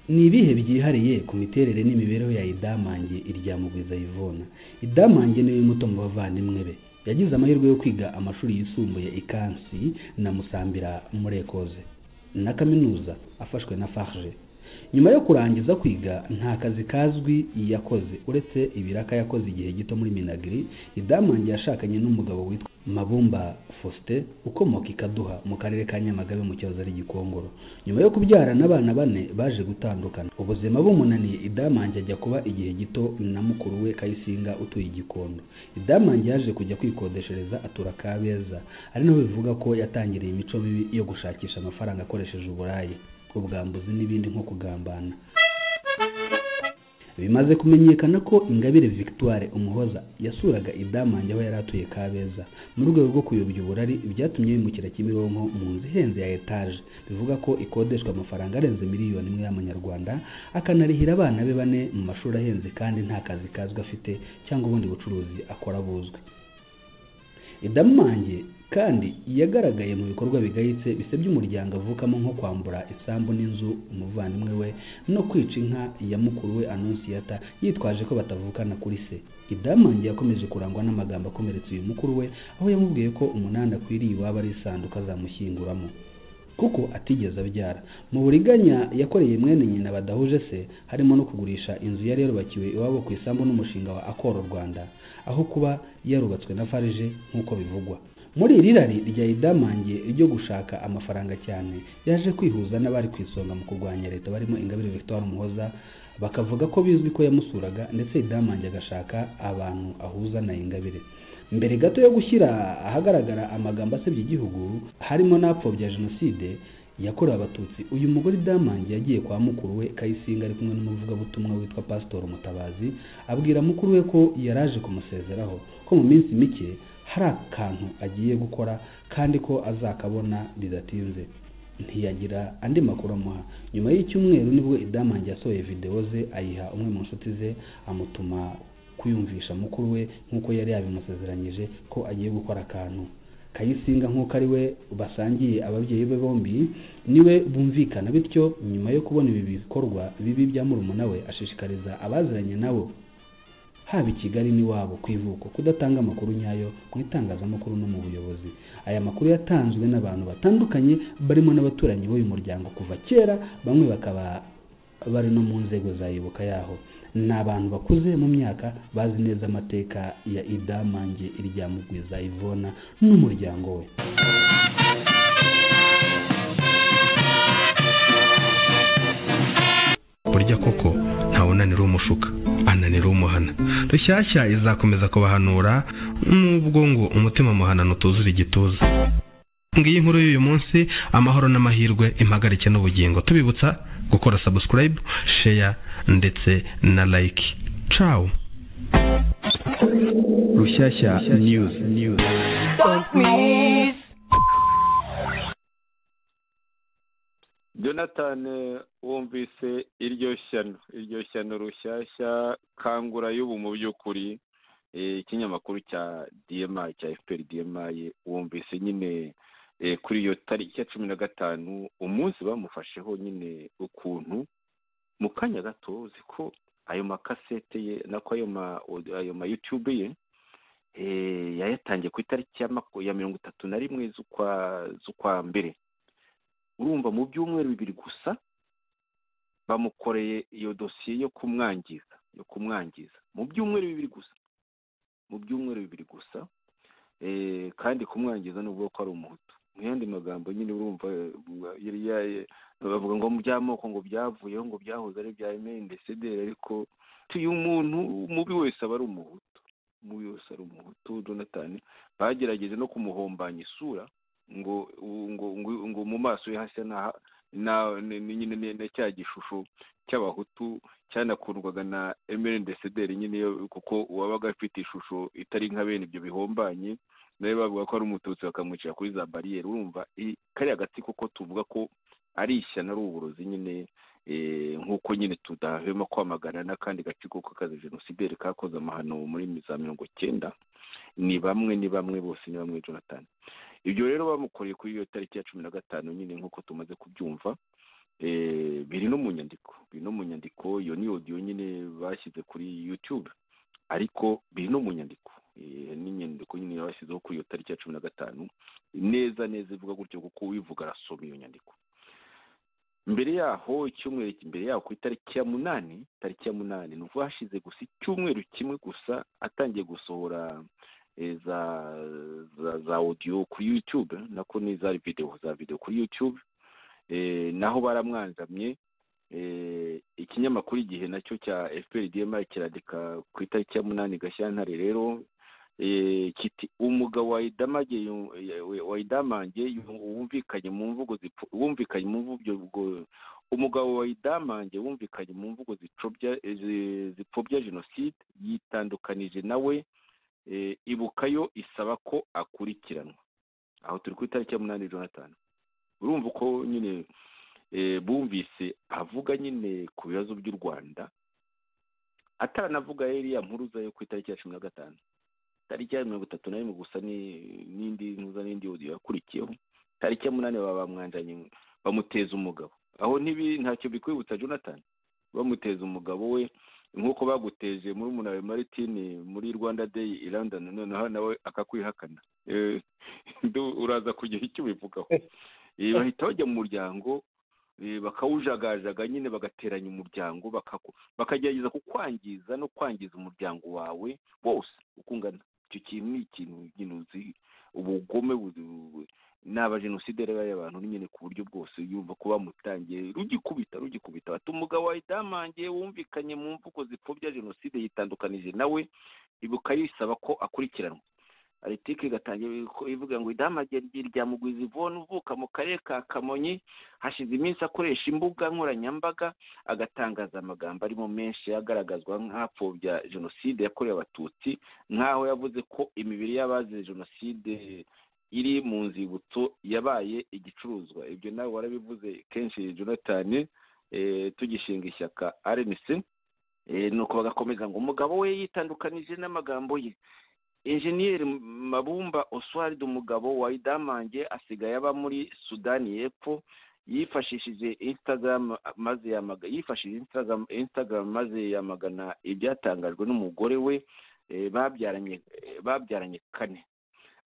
Ni ibihe byihariye ku miterere n'imibereho ya Idamange Iryamugwiza Ayivona? Idamange niwe muto mu bavandimwe be. Yagize amahirwe yo kwiga amashuri yisumbuye Ikansi na Musambira muri Ekoze na kaminuza afashwe na Farge. Nyuma yo kurangiza kwiga nta kazi kazwi yakoze uretse ibiraka yakoze igihe gito muri Minagri. Idamange yashakanye n'umugabo witwa Mabumba Faustin ukomoka Ikaduha mu karere ka Nyamagabe mu cyahoze ari Gikongoro. Nyuma yo kubyarana abana 4 baje gutandukana. Ubuzima bumunaniye, Idamange ajya kuba igihe gito na mukuru we Kayisinga utuye Gikondo. Idamange yaje kujya kwikodeshereza atura Kabeza, ari naho bivuga ko yatangiriye imico mibi yo gushakisha amafaranga akoresheje uburayi, ubwambuzi n'ibindi nko kugambana. Bimaze kumenyekana ko Ingabire Victoire Umuhoza yasuraga Idamange aho yari atuye Kabeza mu rwego rwo kuyobya uburari, byatumye yimukira Kimironko mu nzu ihenze ya etage, bivuga ko ikodeshwa amafaranga arenze miliyoni 1 y'amanyarwanda, akanarihira abana be 4 mu mashuri ahenze kandi nta kazi kazwi afite cyangwa ubundi bucuruzi akora buzwi. Idamange kandi yagaragaye mu bikorwa bigayitse bisebya umuryango avukamo nko kwambura isambu n'inzu umuvandimwe we no kwica inka ya mukuru we Anonsiyata yitwaje ko batavukana kuri se. Idamange yakomeje kurangwa n'amagambo akomeretsa uyu mukuru we, aho yamubwiye ko 8 akwiriye iwaba ari isanduka azamushyinguramo kuko atigeze abyara. Mu buriganya yakoreye mwene nyina badahuje se harimo no kugurisha inzu yari yarubakiwe iwabo ku isambu n'umushinga wa Akoro Rwanda, aho kuba yarubatswe na Farge nk'uko bivugwa. Muri iri rari rya Idamange ryo gushaka amafaranga cyane, yaje kwihuza n'abari ku isonga mu kurwanya leta barimo Ingabire Victoire Umuhoza, bakavuga ko bizwi ko yamusuraga ndetse Idamange agashaka abantu ahuza na Ingabire. Mbere gato yo gushyira ahagaragara amagambo asebya igihugu harimo n'apfobya jenoside yakorewe abatutsi, uyu mugore Idamange yagiye kwa mukuru we Kayisinga ari kumwe n'umuvugabutumwa witwa Pastor Mutabazi, abwira mukuru we ko yaraje kumusezeraho ko mu minsi mike hari akantu agiye gukora kandi ko azakabona bidatinze. ntiyagira andi makuru amuha. Nyuma y'icyumweru nibwo Idamange yasohoye video ze ayiha umwe mu nshuti ze, amutuma kuyumvisha mukuru we nk'uko yari yabimusezeranyije ko agiye gukora akantu. Kayisinga nk'uko ari we basangiye ababyeyi be bombi niwe bumvikana, bityo nyuma yo kubona ibi bikorwa bibi bya murumuna we ashishikariza abaziranye nabo haba i Kigali n'iwabo ku ivuko kudatanga amakuru nyayo mu itangazamakuru no mu buyobozi. Aya makuru yatanzwe n'abantu batandukanye barimo n'abaturanyi b'uyu muryango kuva kera, bamwe bakaba bari no mu nzego za Ibuka yaho. Ni abantu bakuze mu myaka bazi neza amateka ya Idamange Iryamugwiza Yvonne n'umuryango we. burya koko ntawunanira umushuka ananira umuhana. Rushyashya izakomeza kubahanura nubwo ngo umutima muhanano utuzura igituza. Ngiyi inkuru y'uyu munsi, amahoro n'amahirwe impagarike n'ubugingo. Tubibutsa gukora subscribe, share ndetse na like. Ciao. Rushyashya News. Jonathan, wumvise iryo shyano Rushyashya kangura y'ubu mu by'ukuri, ikinyamakuru cya DMI cya FPR DMI, wumvise nyine kuri iyo tariki ya 15 umunsi bamufasheho nyine ukuntu mu kanya gato uzi ko ayo makasete ye nako ayo ma YouTube ye yayatangiye ku itariki ya 31 z'ukwa mbere. Urumva mu byumweru bibiri gusa bamukoreye iyo dosiye yo kumwangiza mu byumweru bibiri gusa, kandi kumwangiza n'ubwo ko ari umuhutu. Mu yandi magambo nyine urumva bavuga ngo mu by'amoko ngo byavuyeho ngo byahoze ari bya MNDCD, ariko uyu muntu mubi wese aba ari umuhutu. Jonathan bagerageje no kumuhombanya isura ngo mu maso ye hasa na nyine cya gishusho cy'abahutu cyanakundwaga na MNDCD nyine, kuko wabaga afite ishusho itari nka bene ibyo bihombanye, nawe bavuga ko ari umututsi bakamwicira kuri za barriere. Urumva kariya gatsiko ko tuvuga ko ari ishyano ari uburozi nyine, nk'uko nyine tudahwema kwamagana n'akandi gatsiko kakaze jenoside kakoze amahano muri za 90. ni bamwe bose Jonathan. Ibyo rero bamukoreye kuri iyo tariki ya 15 nyine nk'uko tumaze kubyumva, biri no mu nyandiko. Iyo ni audio nyine bashyize kuri YouTube, ariko biri no mu nyandiko. N'inyandiko nyine bashyizeho kuri iyo tariki ya 15 neza ivuga gutyo, kuko uwivuga arasoma iyo nyandiko. Mbere yaho icyumweru imbere yaho ku itariki ya 8 nuko hashize gusa icyumweru kimwe gusa atangiye gusohora za audio kuri YouTube, nako ni za video kuri YouTube. Naho baramwanzamye. Ikinyamakuru Igihe nacyo cya FPR DMI kiradika ku itariki ya 8 Gashyantare rero, kiti umugabo wa Idamange wumvikanye mu mvugo umugabo wa Idamange wumvikanye mu mvugo zipfobya jenoside yitandukanije nawe. Ibukayo isaba ko akurikiranwa. Aho turi ku itariki ya 8 Jonathan. Urumva ko nyine bumvise avuga nyine ku bibazo by'u Rwanda, ataranavuga iriya mpuruza yo ku itariki ya 15. Tariki ya 31 gusa n'indi audio yakurikiyeho. Tariki ya 8 bamwanjanye bamuteza umugabo. Aho ntacyo bikwibutsa Jonathan, bamuteza umugabo we nk'uko baguteje muri Munawe Martin muri Rwanda Day i London, noneho nawe akakwihakana. Uraza kugira icyo bivugaho. Bahita bajya mu muryango, bakawujagajaga nyine, bagateranya umuryango, bakagerageza kukwangiza no kwangiza umuryango wawe wose ukungana. Icyo kintu ni ikintu ginuzi ubugome n'aba jenoside y'abantu nyine ku buryo bwose yumva ko bamutangiye rugikubita bati umugabo wa Idamange wumvikanye mu mvugo zipfobya jenoside yitandukanije nawe. Ibuka yisaba ko akurikiranwa. Aritike gatangiye ivuga ngo Idamange Iryamugwiza Yvonne uvuka mu karere ka Kamonyi hashize iminsi akoresha imbuga nkoranyambaga agatangaza amagambo arimo menshi agaragazwa nk'apfobya jenoside yakorewe Abatutsi, nk'aho yavuze ko imibiri y'abazize jenoside iri mu nzibutso yabaye igicuruzwa. Ibyo nawe warabivuze kenshi Jonathan, tugishinga ishyaka RNC, nuko bagakomeza ngo umugabo we yitandukanije n'amagambo ye. Enjeniyeri Mabumba Oswald, umugabo wa Idamange, asigaye aba muri Sudani y'Epfo, yifashishije Instagram maze yamagana ibyatangajwe n'umugore we babyaranye kane.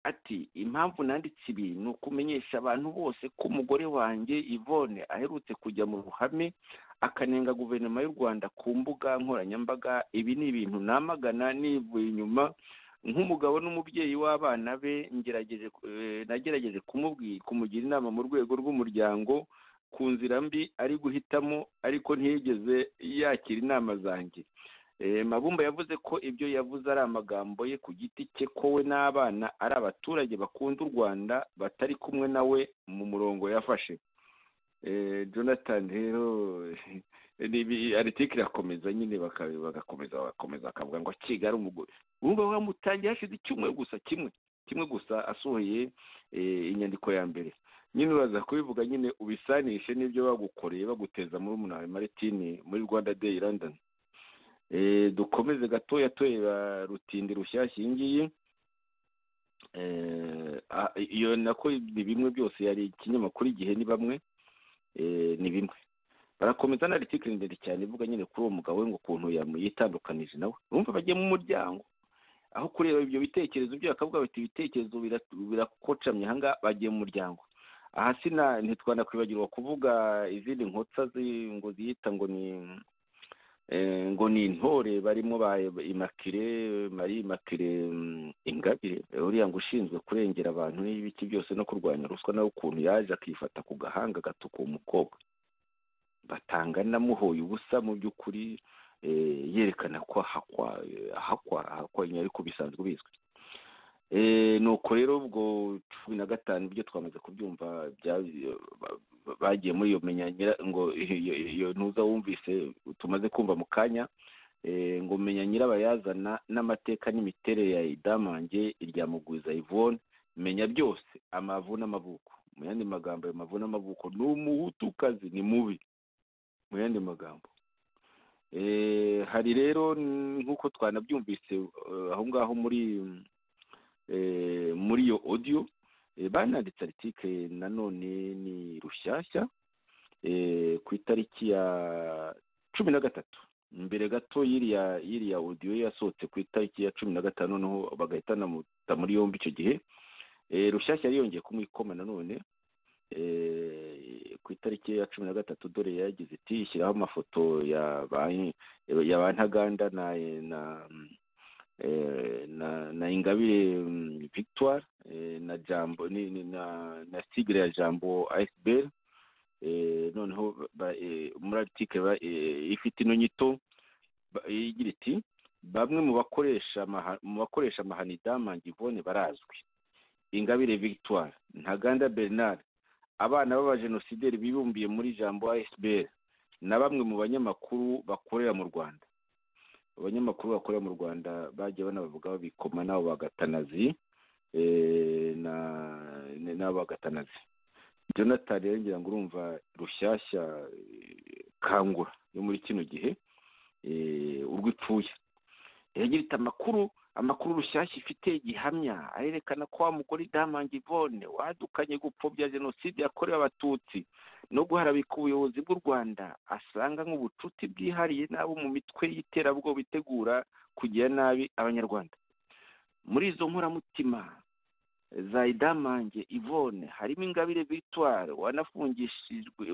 Ati impamvu nanditse ibi ni ukumenyesha abantu bose ko umugore wanjye Yvonne aherutse kujya mu ruhame akanenga guverinoma y'u Rwanda ku mbuga nkoranyambaga. Ibi ni ibintu namagana nivuye inyuma nk'umugabo n'umubyeyi w'abana be. Nagerageje kumugira inama mu rwego rw'umuryango ku nzira mbi ari guhitamo, ariko ntiyigeze yakira inama zanjye. Mabumba yavuze ko ibyo yavuze ari amagambo ye ku giti cye, ko we n'abana ari abaturage bakunda u Rwanda batari kumwe nawe mu murongo yafashe. Jonathan rero article irakomeza nyine bagakomeza bakavuga ngo akiga ari umugore. Urumva bamutangiye hashize icyumweru gusa kimwe gusa asohoye inyandiko ya mbere. Nyine uraza kubivuga nyine ubisanishe n'ibyo bagukoreye baguteza muri Munari Martin muri Rwanda Day London. Dukomeze gatoya tureba Rutindi Rushyashya ngiyi. Iyo nako ni bimwe byose yari ikinyamakuru Igihe ni bamwe ni bimwe. Barakomeza na article ndende cyane ivuga nyine kuri uwo mugabo we ngo ukuntu yitandukanije nawe. Urumva bagiye mu muryango aho kureba ibyo bitekerezo byo akavuga bati ibitekerezo birakocamye hanga, bagiye mu muryango. Aha ntitwanakwibagirwa kuvuga izindi nkotsa ngo ziyita ngo ni intore barimo ba Marie Immaculée Ingabire, uriya ngo ushinzwe kurengera abantu n'ibiki byose no kurwanya ruswa, nawe ukuntu yaje akifata ku gahanga gatuka umukobwa batanga namuhoye ubusa mu by'ukuri, yerekana ko ahakwa ariko bisanzwe bizwi. Nuko rero ubwo 15 byo twamaze kubyumva bagiye muri iyo menyanyira ngo iyo ntuza wumvise tumaze kumva mu kanya, ngo menya nyirabayazana n'amateka n'imiterere ya Idamange irya Mugwiza Yvonne, menya byose amavu n'amavuko. Mu yandi magambo ayo mavu n'amavuko ni umuhutukazi, ni mubi mu yandi magambo. Hari rero nk'uko twanabyumvise aho ngaho muri iyo audio, bananditse article nanone ni Rushyashya ku itariki ya 13 mbere gato yiriya audio yasohotse ku itariki ya 15, noneho bagahitana muri yombi icyo gihe. Rushyashya yongeye kumwikoma nanone ku itariki ya 13, dore yagize iti ishyiraho amafoto ya Ntaganda na Ingabire Victoire na Jambo na Sigre ya Jambo Iceberg. Noneho muri article ifite ino nyito igira iti bamwe mu bakoresha amahano Idamange Yvonne barazwi: Ingabire Victoire, Ntaganda Bernard, abana b'abajenosideri bibumbiye muri Jambo Iceberg, na bamwe mu banyamakuru bakorera mu Rwanda. Abanyamakuru bakorera mu Rwanda bagiye banabavuga bikoma nabo bagatanazi nabo bagatanazi. Jonathan rero ngira ngo urumva Rushyashya kangura yo muri kino gihe urwipfuye yagira ita amakuru Rushyashya ifite gihamya arerekana ko wa mugore Idamange Yvonne wadukanye gupfobya jenoside yakorewe abatutsi no guharabika ubuyobozi bw'u Rwanda asanga nk'ubucuti bwihariye n'abo mu mitwe y'iterabwoba bitegura kugira nabi abanyarwanda. Muri izo nkoramutima za Idamange Yvonne harimo Ingabire Victoire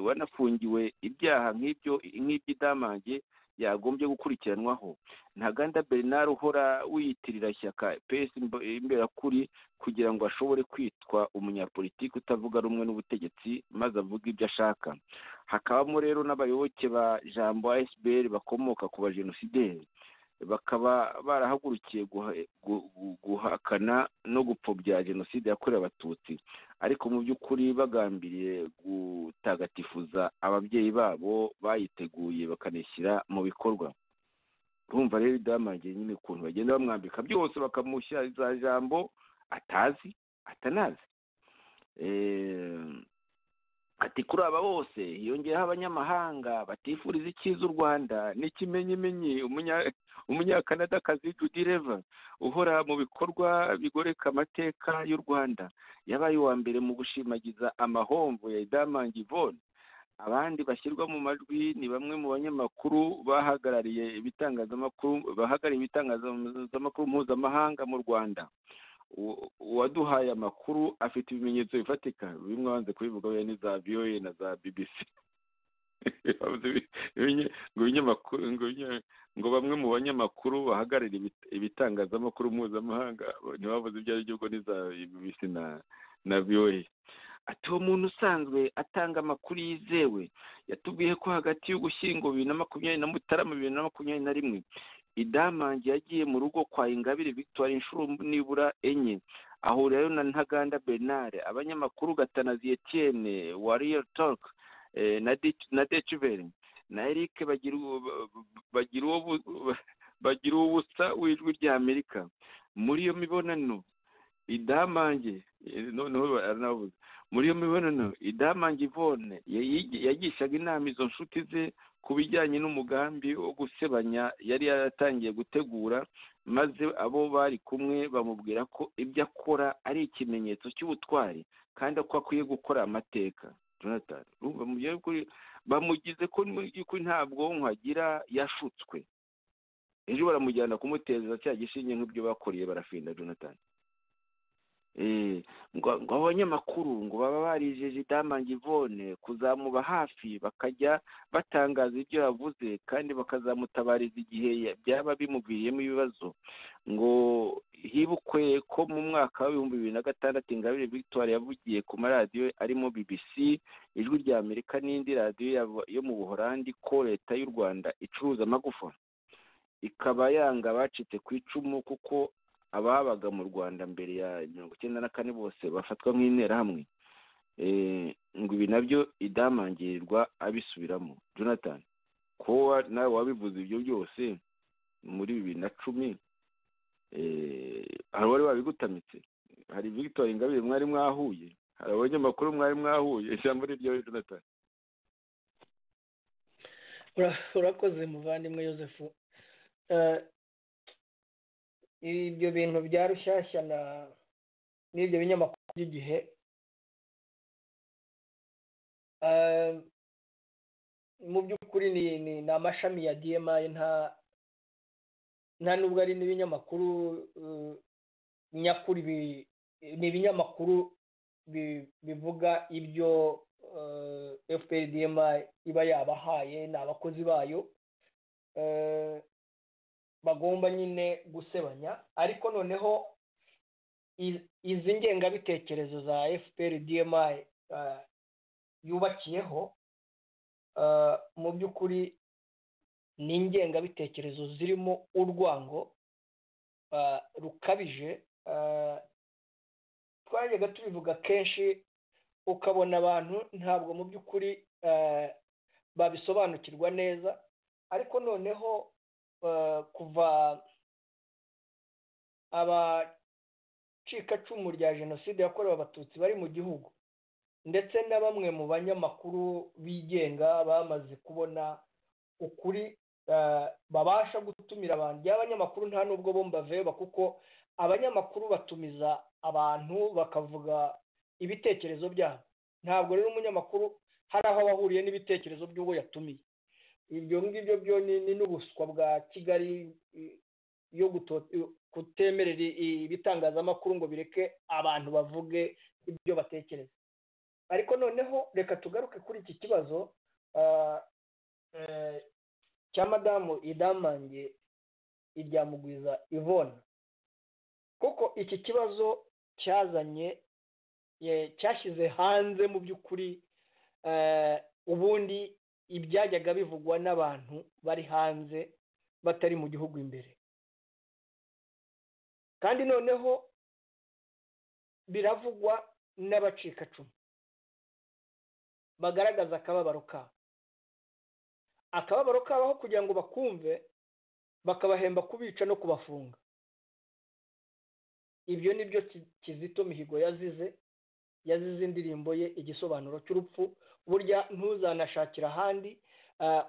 wanafungiwe ibyaha nk'ibyo Idamange yagombye gukurikiranwaho, Ntaganda Bernard uhora wiyitirira ishyaka PS imberakuri kugira ngo ashobore kwitwa umunyapolitiki utavuga rumwe n'ubutegetsi maze avuga ibyo ashaka. Hakabamo rero n'abayoboke ba Jambo ASBL bakomoka ku bajenosideri, bakaba barahagurukiye guhakana no gupfobya jenoside yakorewe abatutsi, ariko mu by'ukuri bagambiriye gutagatifuza ababyeyi babo bayiteguye bakanishyira mu bikorwa. Urumva rero Idamange nyine ukuntu bagenda bamwambika byose bakamushyira za Jambo atazi atanazi. ati kuri aba bose hiyongeyeho abanyamahanga batifuriza icyiza u Rwanda n'ikimenyimenyi umunyakanadakazi Judy Rever uhora mu bikorwa bigoreka amateka y'u Rwanda yabaye uwa mbere mu gushimagiza amahomvu ya Diamond Yvonne. Abandi bashyirwa mu majwi ni bamwe mu banyamakuru bahagarariye ibitangazamakuru mpuzamahanga mu Rwanda. Uwaduhaye amakuru afite ibimenyetso bifatika bimwe banze kubivuga we ni za VOA na za BBC ngo bamwe mu banyamakuru bahagarariye ibitangazamakuru mpuzamahanga ntibavuze ibyo ari byo ni za BBC na VOA. Ati uwo muntu usanzwe atanga amakuru yizewe yatubwiye ko hagati y'Ugushyingo 2020 na Mutarama 2021 Idamange yagiye mu rugo kwa Ingabire Victoire inshuro nibura enye ahurirayo na Ntaganda Bernard, abanyamakuru Gatanazi Etienne wa Real Talk na Decibel na Eric bagira ubusa w'ijwi rya Amerika. Muri iyo mibonano Idamange Idamange Yvonne yagishaga inama izo nshuti ze ku bijyanye n'umugambi wo gusebanya yari yaratangiye gutegura, maze abo bari kumwe bamubwira ko ibyo akora ari ikimenyetso cy'ubutwari kandi ko akwiye gukora amateka. Jonathan bamugize ko nta bwonko agira, yashutswe. Ejo baramujyana kumuteza cya gishinge nk'ibyo bakoreye barafinda Jonathan. Ngo abanyamakuru ngo baba barijeje Diamond Yvonne kuzamuba hafi bakajya batangaza ibyo yavuze kandi bakazamutabariza igihe byaba bimuviriyemo ibibazo. Ngo hibukwe ko mu mwaka wa 2006 Ingabire Victoire yavugiye ku maradiyo arimo BBC, Ijwi rya Amerika n'indi radiyo yo mu Buholandi ko leta y'u Rwanda icuruza amagufa, ikaba yanga bacitse ku icumu kuko ababaga mu Rwanda mbere ya 1994 bose bafatwa nk'interahamwe. Ngo ibi nabyo idamangirirwa abisubiramo. Jonathan, ko nawe wabivuze ibyo byose muri 2010 hari wari wabigutamitse, hari Victoire Ingabire mwari mwahuye, hari abanyamakuru mwari mwahuye, ijambo ryo Jonathan. Urakoze muvandimwe Joseph. Ibyo bintu bya Rushyashya n'ibyo binyamakuru by'igihe mu by'ukuri ni amashami ya DMI, nta nubwo ari n'ibinyamakuru nyakuri, ni ibinyamakuru bivuga ibyo FPR DMI iba yabahaye n'abakozi bayo bagomba nyine gusebanya. Ariko noneho izi ngengabitekerezo za FPR DMI yubakiyeho mu by'ukuri ni ingengabitekerezo zirimo urwango rukabije. Twajyaga tubivuga kenshi, ukabona abantu ntabwo mu by'ukuri babisobanukirwa neza. Ariko noneho kuva abacikacumu rya jenoside yakorewe abatutsi bari mu gihugu ndetse na bamwe mu banyamakuru bigenga bamaze kubona ukuri, babasha gutumira abantu. By'abanyamakuru nta nubwo bomba veba, kuko abanyamakuru batumiza abantu bakavuga ibitekerezo byabo. Ntabwo rero umunyamakuru hari aho bahuriye n'ibitekerezo by'uwo yatumiye. Ibyo ngibyo byo ni n'ubuswa bwa Kigali yo kutemerera ibitangazamakuru ngo bireke abantu bavuge ibyo batekereza. Ariko noneho reka tugaruke kuri iki kibazo cya Madamu Idamange Iryamugwiza Yvonne, kuko iki kibazo cyashyize hanze mu by'ukuri ubundi ibyajyaga bivugwa n'abantu bari hanze batari mu gihugu imbere, kandi noneho biravugwa n'abacikacumu bagaragaza akababaro kabo aho kugira ngo bakumve bakabahemba kubica no kubafunga. Ibyo nibyo Kizito Mihigo yazize, yazize indirimbo ye igisobanuro cy'urupfu. Burya ntuzanashakira ahandi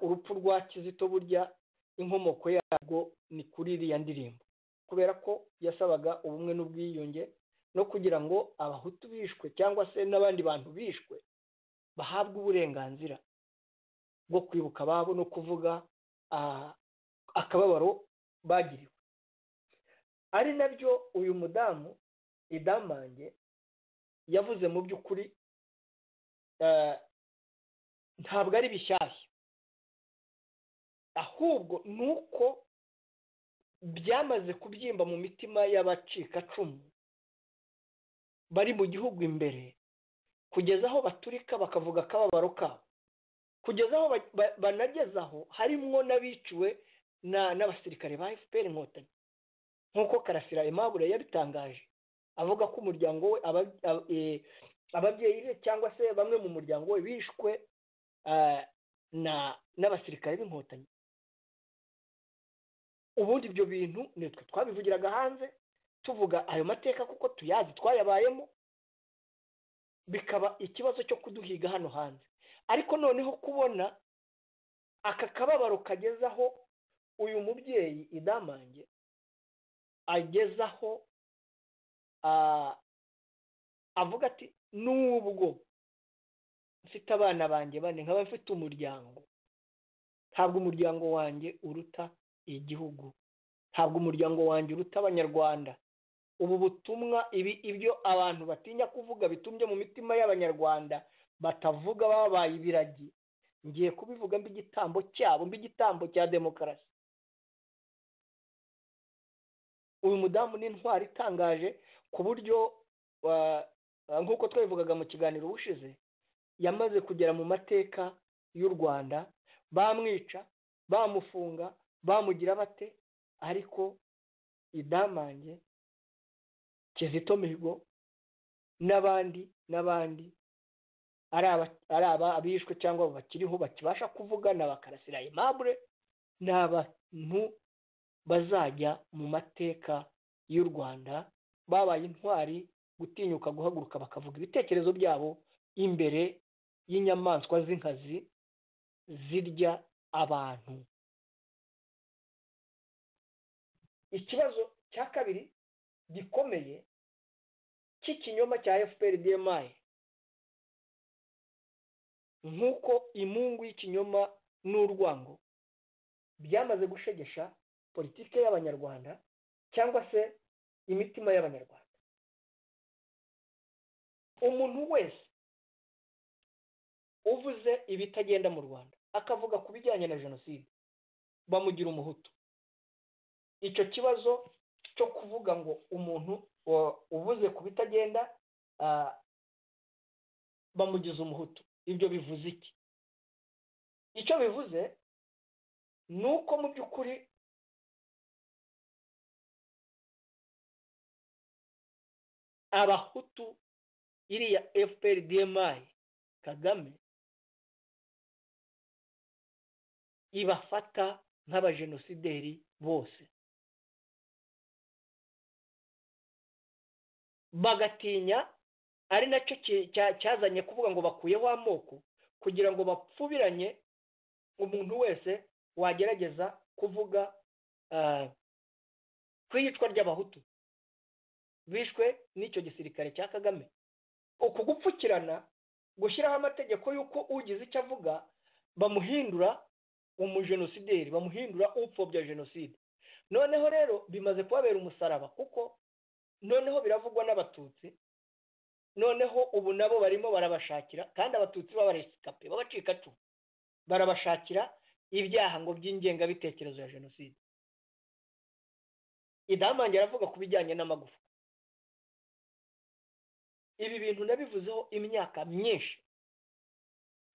urupfu rwa Kizito, burya inkomoko yarwo ni kuri iriya ndirimbo, kubera ko yasabaga ubumwe n'ubwiyunge no kugira ngo abahutu bishwe cyangwa se n'abandi bantu bishwe bahabwe uburenganzira bwo kwibuka ababo no kuvuga akababaro bagiriwe. Ari nabyo uyu mudamu Idamange yavuze mu by'ukuri ntabwo ari bishyashya, ahubwo ni uko byamaze kubyimba mu mitima y'abacikacumu bari mu gihugu imbere, kugeza aho baturika bakavuga akababaro kabo, kugeza aho banagezaho harimwo n'abiciwe n'abasirikare ba FPR Inkotanyi, nk'uko Karasira Aimable yabitangaje avuga ko umuryango we ababyeyi be cyangwa se bamwe mu muryango we bishwe n'abasirikare b'Inkotanyi. Ubundi ibyo bintu nitwe twabivugiraga hanze tuvuga ayo mateka kuko tuyazi, twayabayemo, bikaba ikibazo cyo kuduhiga hano hanze. Ariko noneho kubona aka kababaro kagezaho uyu mubyeyi Idamange agezaho avuga ati nubwo mfite abana banjye bane nkaba mfite umuryango, ntabwo umuryango wanjye uruta igihugu, ntabwo umuryango wanjye uruta abanyarwanda. Ubu butumwa ibyo abantu batinya kuvuga bitumye mu mitima y'abanyarwanda batavuga babaye ibiragi, ngiye kubivuga mbigitambo cyabo, mbigitambo cya demokarasi. Uyu mudamu ni intwari itangaje ku buryo nk'uko twabivugaga mu kiganiro ubushize, yamaze kugera mu mateka y'u Rwanda. Bamwica, bamufunga, bamugira bate, ariko Idamange, Kizito Mihigo n'abandi ari abishwe cyangwa bakiriho bakibasha kuvuga na Karasira Aimable ni abantu bazajya mu mateka y'u Rwanda, babaye intwari gutinyuka guhaguruka bakavuga ibitekerezo byabo imbere y'inyamaswa z'inkazi zirya abantu. Ikibazo cya kabiri gikomeye cy'ikinyoma cya FPR-DMI, nk'uko imungu y'ikinyoma n'urwango byamaze gushegesha politike y'abanyarwanda cyangwa se imitima y'abanyarwanda. Umuntu wese uvuze ibitagenda mu Rwanda akavuga ku bijyanye na jenoside bamugira umuhutu. Icyo kibazo cyo kuvuga ngo umuntu uvuze ku bitagenda bamugize umuhutu, ibyo bivuze iki? Icyo bivuze ni uko mu by'ukuri abahutu iriya FPR-DMI Kagame ibafata nk'abajenosideri bose, bagatinya, ari nacyo cyazanye kuvuga ngo bakuyeho amoko kugira ngo bapfubiranye umuntu wese wagerageza kuvuga ku iyicwa ry'abahutu bishwe n'icyo gisirikare cya Kagame. Uku gupfukirana, gushyiraho amategeko y'uko ugize icyo avuga bamuhindura umujenosideri, bamuhindura upfobya jenoside. Noneho rero bimaze kubabera umusaraba, kuko noneho biravugwa n'abatutsi, noneho ubu nabo barimo barabashakira, kandi abatutsi b'abaresikape b'abacikacumu barabashakira ibyaha ngo by'ingengabitekerezo ya jenoside. Idamange aravuga ku bijyanye n'amagufa. Ibi bintu nabivuzeho imyaka myinshi,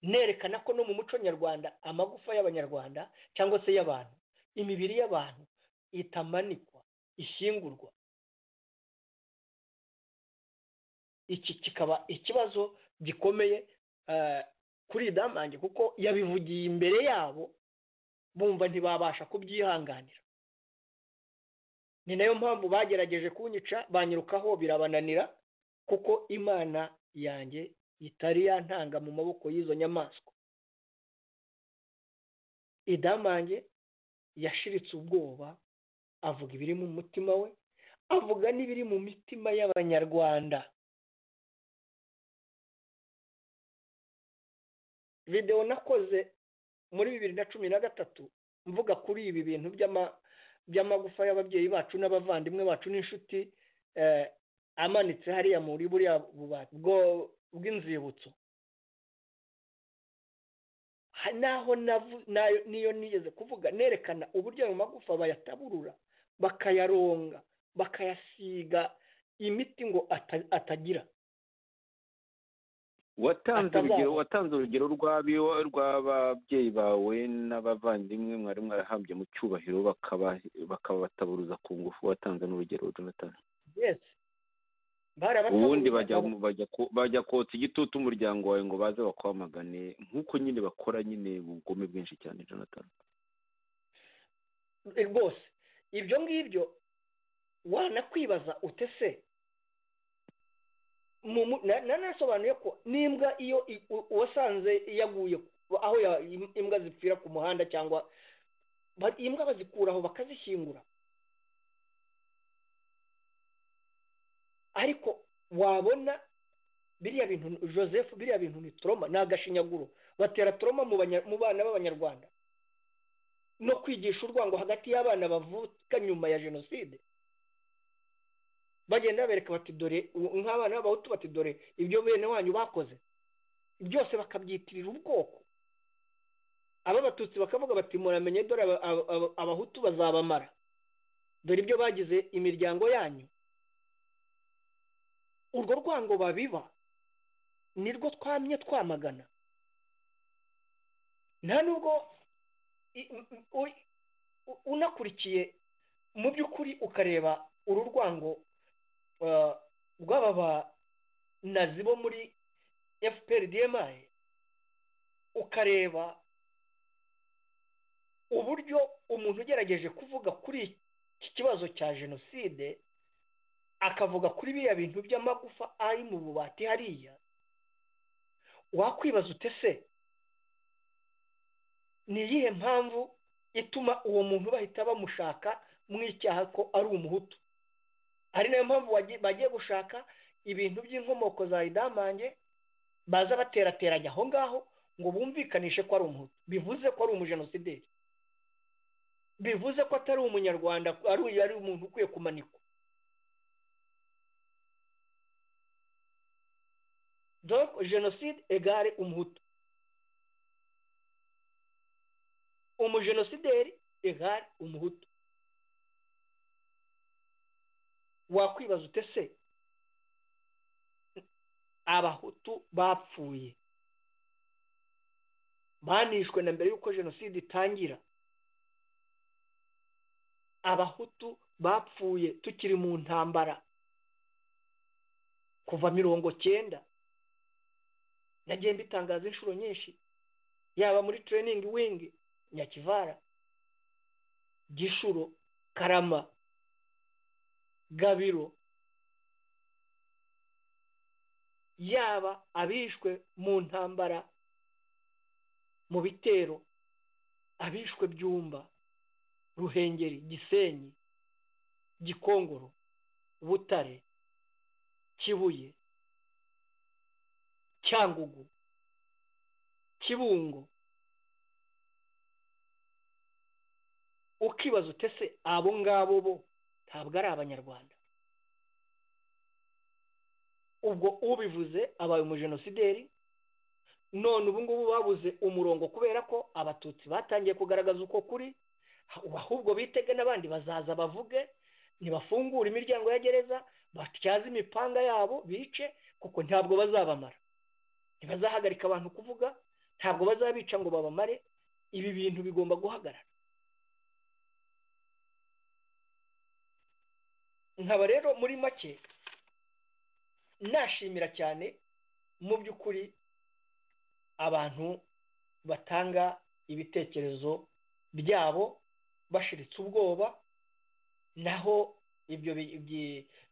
nerekana ko no mu muco nyarwanda amagufa y'abanyarwanda cyangwa se y'abantu, imibiri y'abantu itamanikwa, ishyingurwa. Iki kikaba ikibazo gikomeye kuri Idamange, kuko yabivugiye imbere yabo bumva ntibabasha kubyihanganira. Ni nayo mpamvu bagerageje kunyica, banyirukaho birabananira, kuko Imana yanjye itari yantanga mu maboko y'izo nyamaswa. Idamange yashiritse ubwoba, avuga ibiri mu mutima we, avuga n'ibiri mu mitima y'abanyarwanda. Video nakoze muri 2013 mvuga kuri ibi bintu by'amagufa y'ababyeyi bacu n'abavandimwe bacu n'inshuti amanitse hariya muri buriya bubati bw'inzibutso. Naho niyo nigeze kuvuga nerekana uburyo ayo magufa bayataburura bakayaronga bakayasiga imiti ngo atagira. watanze urugero rw'ababyeyi bawe n'abavandimwe mwari mwarahambye mu cyubahiro bakabataburuza ku ngufu. Watanze n'urugero Jonathan. Yes. Ubundi bajya kotsa igitutu umuryango wawe ngo baze bakwamagane nk'uko nyine bakora nyine ubugome bwinshi cyane Jonathan. Rwose ibyo ngibyo wanakwibaza utese nanasobanuye ko n'imbwa iyo wasanze yaguye aho imbwa zipfira ku muhanda cyangwa imbwa bazikuraho bakazishyingura, ariko wabona biriya bintu Joseph, biriya bintu ni trauma, ni agashinyaguro batera trauma mu bana b'abanyarwanda no kwigisha urwango hagati y'abana bavuka nyuma ya jenoside. Bagenda bereka bati dore nk'abana b'abahutu bati dore ibyo bene wanyu bakoze byose, bakabyitirira ubwoko. Abatutsi bakavuga bati muramenye dore abahutu bazabamara, dore ibyo bagize imiryango yanyu. Urwo rwango babiba nirwo twamye twamagana. Nta nubwo unakurikiye mu by'ukuri ukareba uru rwango rw'aba nazi bo muri FPR-DMI, ukareba uburyo umuntu ugerageje kuvuga kuri iki kibazo cya jenoside akavuga kuri biriya bintu by'amagufa ari mu bubati hariya, wakwibaza utese ni iyihe mpamvu ituma uwo muntu bahita bamushaka mu icyaha ko ari umuhutu? Ari nayo mpamvu bagiye gushaka ibintu by'inkomoko za Idamange baza baterateranya aho ngaho ngo bumvikanishe ko ari umuhutu. Bivuze ko ari umujenosideri, bivuze ko atari umunyarwanda, ari umuntu ukwiye kumanikwa. Donc génocide égale umuhutu, umujenosideri égale umuhutu. Wakwibaza utese abahutu bapfuye banishwe na mbere yuko jenoside itangira, abahutu bapfuye tukiri mu ntambara kuva 90. Nagiye mbitangaza inshuro nyinshi, yaba muri training wing Nyakivara, Gishuro, Karama, Gabiro, yaba abishwe mu ntambara mu bitero, abishwe Byumba, Ruhengeri, Gisenyi, Gikongoro, Butare, Kibuye, Cyangugu, Kibungo. Ukibaza utese abo ngabo bo ntabwo ari abanyarwanda? Ubwo ubivuze abaye umujenosideri. None ubu ngubu babuze umurongo kubera ko abatutsi batangiye kugaragaza uko kuri, ahubwo bitege n'abandi bazaza bavuge, ntibafungura imiryango ya gereza, batyaza imipanga yabo bice, kuko ntabwo bazabamara. Ntibazahagarika abantu kuvuga, ntabwo bazabica ngo babamare. Ibi bintu bigomba guhagarara. Nkaba rero muri make nashimira cyane mu by'ukuri abantu batanga ibitekerezo byabo bashiritse ubwoba, naho ibyo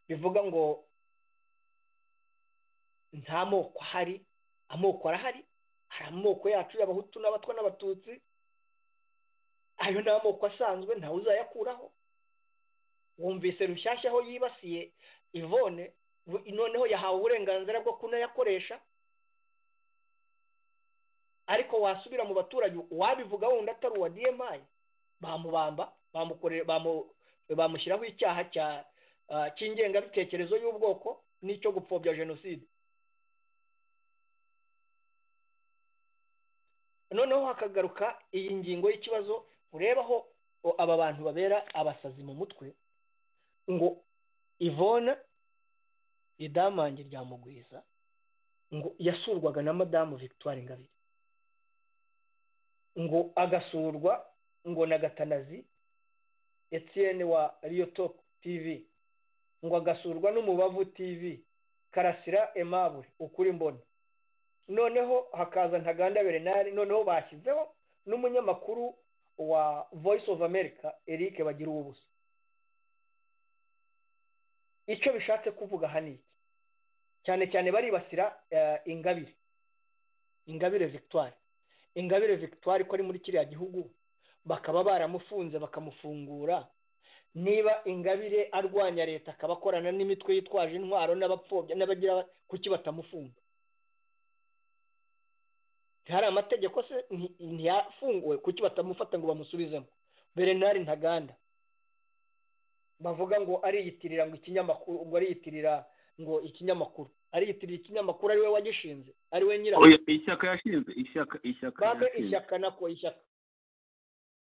bivuga ngo nta moko ahari, amoko arahari, hari amoko yacu y'abahutu n'abatwa n'abatutsi, ayo ni amoko asanzwe ntawe uzayakuraho. Wumvise Rushyashya aho yibasiye Yvonne, noneho yahawe uburenganzira bwo kunayakoresha, ariko wasubira mu baturage wabivuga wundi atari uwa DMI bamubamba, bamushyiraho icyaha cy'ingengabitekerezo y'ubwoko n'icyo gupfobya jenoside. Noneho hakagaruka iyi ngingo y'ikibazo urebaho aba bantu babera abasazi mu mutwe, ngo Yvonne idamange rya Mugwiza ngo yasurwaga na Madamu Victoire Ingabire, ngo agasurwa ngo na Gatanazi Etienne wa Rio Talk TV, ngo agasurwa n'Umubavu TV, Karasira Aimable ukuri mbona, noneho hakaza Ntaganda Bernard, noneho bashyizeho n'umunyamakuru wa Voice of America Eric Bagira ubusa. Icyo bishatse kuvuga haniki cyane cyane baribasira Ingabire Victoire ko ari muri kiriya gihugu, bakaba baramufunze bakamufungura. Niba Ingabire arwanya leta akaba akorana n'imitwe yitwaje intwaro n'abapfobya n'abagira, kuki batamufunga? Hari amategeko se ntiyafunguwe, kuki batamufata ngo bamusubizemo? Bernard Ntaganda bavuga ngo ariyitirira ngo ikinyamakuru, ubwo ariyitirira ngo ikinyamakuru, ariyitirira ikinyamakuru ari we wagishinze, ari we nyiraho. Ishyaka yashinze, ishyaka nako ishyaka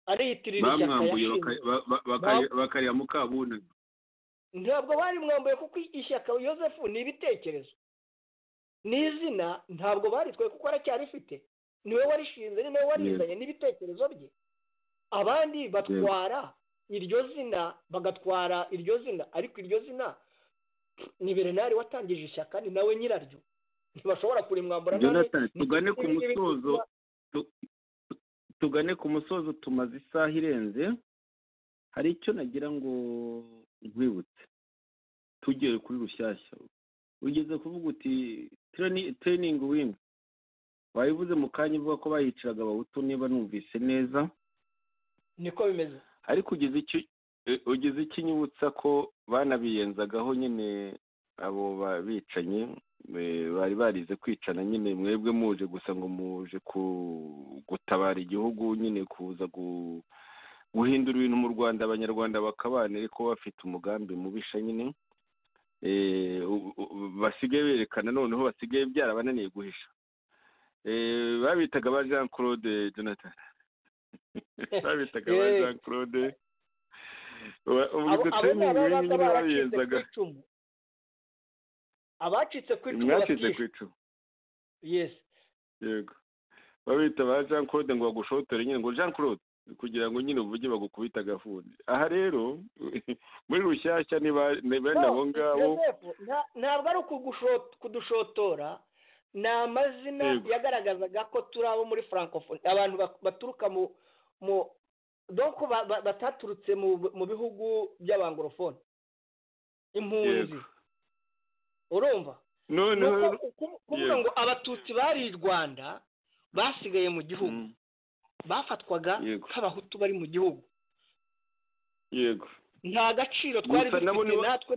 ariyitirira ishyaka yashinze, bakariya Mukabuna. Ntabwo bari mwambaye kuko ishyaka Yosefu ni ibitekerezo n'izina, ntabwo baritwaye kuko aracyarifite, niwe warishinze, niwe warizanye n'ibitekerezo bye. Abandi batwara iryo zina, bagatwara iryo zina, ariko iryo zina ni Bernard watangije ishyaka, ni nawe nyiraryo, ntibashobora kurimwambura. Tugane ku musozo, tumaze isaha irenze. Hari icyo nagira ngo nkwibutse tugere kuri Rushyashya. Ugeze kuvuga uti training wing, wayivuze mu kanya uvuga ko bayiciraga abahutu, niba numvise neza niko bimeze. Ariko ugeze ikinyibutsa ko banabiyenzagaho nyine abo babicanyi bari barize kwicana nyine, mwebwe muje gusa ngo muje gutabara igihugu nyine, kuza guhindura ibintu mu Rwanda, abanyarwanda bakabana, ariko bafite umugambi mubisha nyine. Basigaye berekana, noneho basigaye byarabananiye guhisha. Babitaga ba Jean Claude Jonathan babitaga ba Jean Claude, ubwo training nyine babiyenzaga. Abacitse ku icumu. Yes. Yego. Babita ba Jean Claude ngo bagushotere nyine, ngo Jean Claude, kugira ngo nyine uvuge bagukubita agafundi. Aha rero muri Rushyashya ni aho ngabo, ntabwo ari kudushotora, ni amazina yagaragazaga ko turi abo muri francophone, abantu baturuka mu donc bataturutse mu bihugu by'abangorofone, impunzi. Urumva? Noneho kuvuga ngo abatutsi bari i Rwanda basigaye mu gihugu bafatwaga nk'abahutu bari mu gihugu. Yego. Nta gaciro twari dufite natwe,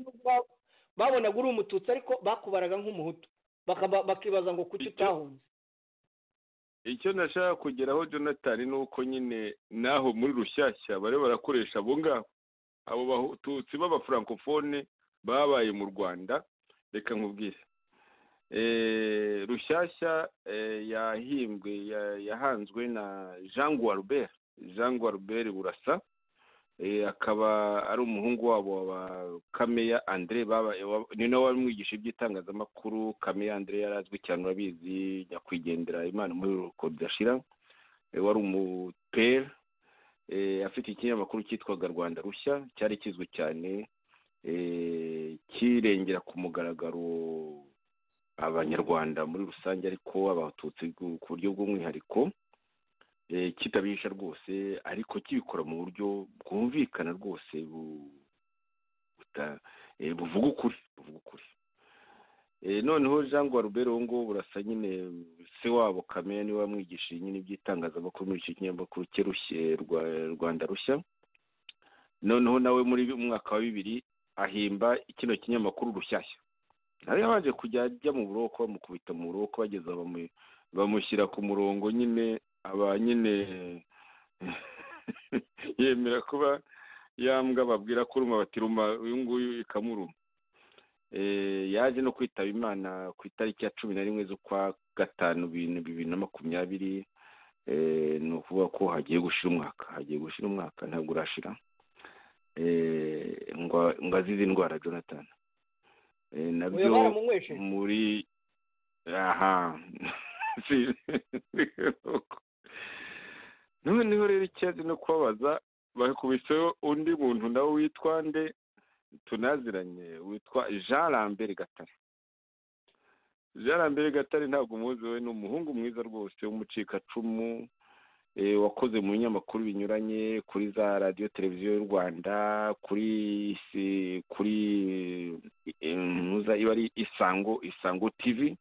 babonaga uri umututsi ariko bakubaraga nk'umuhutu, bakibaza ngo kuki utahunze. Icyo nashaka kugeraho Jonathan ni uko nyine naho muri Rushyashya bari barakoresha abo ngabo, abo batutsi b'abafrancophone babaye mu Rwanda. Reka nkubwire, Rushyashya yahanzwe na Jean Gualbert Burasa, akaba ari umuhungu wabo wa Kameya Andre, ni nawe wamwigisha iby'itangazamakuru. Kameya Andre yarazwi cyane, urabizi, nyakwigendera Imana muri uruko bidashira, wari umupere, afite ikinyamakuru cyitwaga Rwanda Rushya, cyari kizwi cyane, kirengera ku mugaragaro abanyarwanda muri rusange, ariko abatutsi ku buryo bw'umwihariko, kitabisha rwose, ariko kibikora mu buryo bwumvikana rwose, buvuga ukuri. noneho Jean Gualbert uwo nguwo burasa nyine se wabo Kamere niwe wamwigishije nyine iby'itangazamakuru muri icyo kinyamakuru cye rushye Rwanda rushya. Noneho nawe muri mwaka wa 2000 ahimba kino kinyamakuru Rushyashya. Nawe yabanje kujya ajya mu buroko bamukubita mu buroko bageza bamushyira ku murongo nyine aba nyine yemera kuba yambwa babwira ko uruma batiruma uyu nguyu ikamuruma. Yaje no kwitaba Imana ku itariki ya 11 z'ukwa gatanu 2020. Ni ukuvuga ko hagiye gushira umwaka ntabwo urashira. Ngo azize indwara Jonathan. Nabyo muri noneho rero ikibazo no kubabaza bakubiseho undi muntu nawe witwa nde tunaziranye witwa Jean Lambert Gatare. Jean Lambert Gatare ntabwo umuzi we, ni umuhungu mwiza rwose w'umucikacumu wakoze mu binyamakuru binyuranye kuri za radio televiziyo y'u Rwanda, kuri muza ibari Isango TV.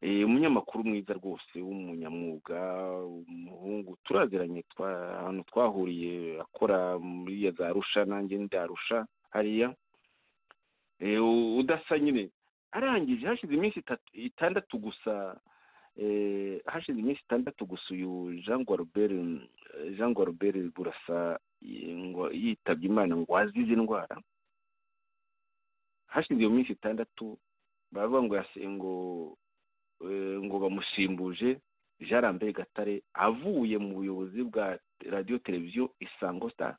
Umunyamakuru mwiza rwose w'umunyamwuga, umuhungu turaziranye, ahantu twahuriye akora muri za Arusha, nanjye ndarusha hariya. Udasa nyine arangije hashize iminsi 6 gusa. Hashize iminsi 6 gusa uyu Jean Gualbert burasa ngo yitabye Imana ngo azize indwara. Hashize iyo minsi 6 bavuga ngo yasengo ngo bamusimbuje Jean Lambert Gatare avuye mu buyobozi bwa radio televiziyo Isango Star.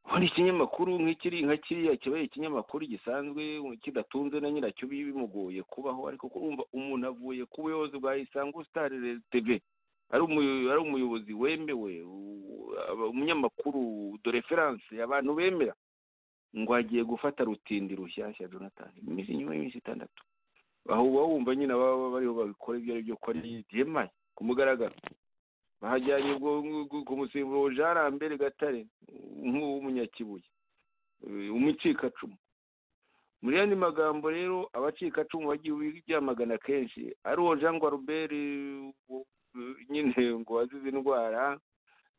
Hari ikinyamakuru nk'ikiriya kibaye ikinyamakuru gisanzwe kidatunze na nyiracyo bimugoye kubaho, ariko kurumva umuntu avuye ku buyobozi bwa Isango Star TV ari umuyobozi wemewe, umunyamakuru de reference abantu bemera, ngo agiye gufata Rutindi Rushyashya Jonathan nyuma y'iminsi 6. aho wumva nyine baba bariho babikora ibyo ari byo ko ari DMI ku mugaragaro. Bahajyanye ubwo kumusimbura Jean Lambert Gatare nk'umunyakibuye umucikacumu. Muri yandi magambo rero abacikacumu bagiye byamagana kenshi ari uwo Jean Gualbert nyine ngo wazize indwara.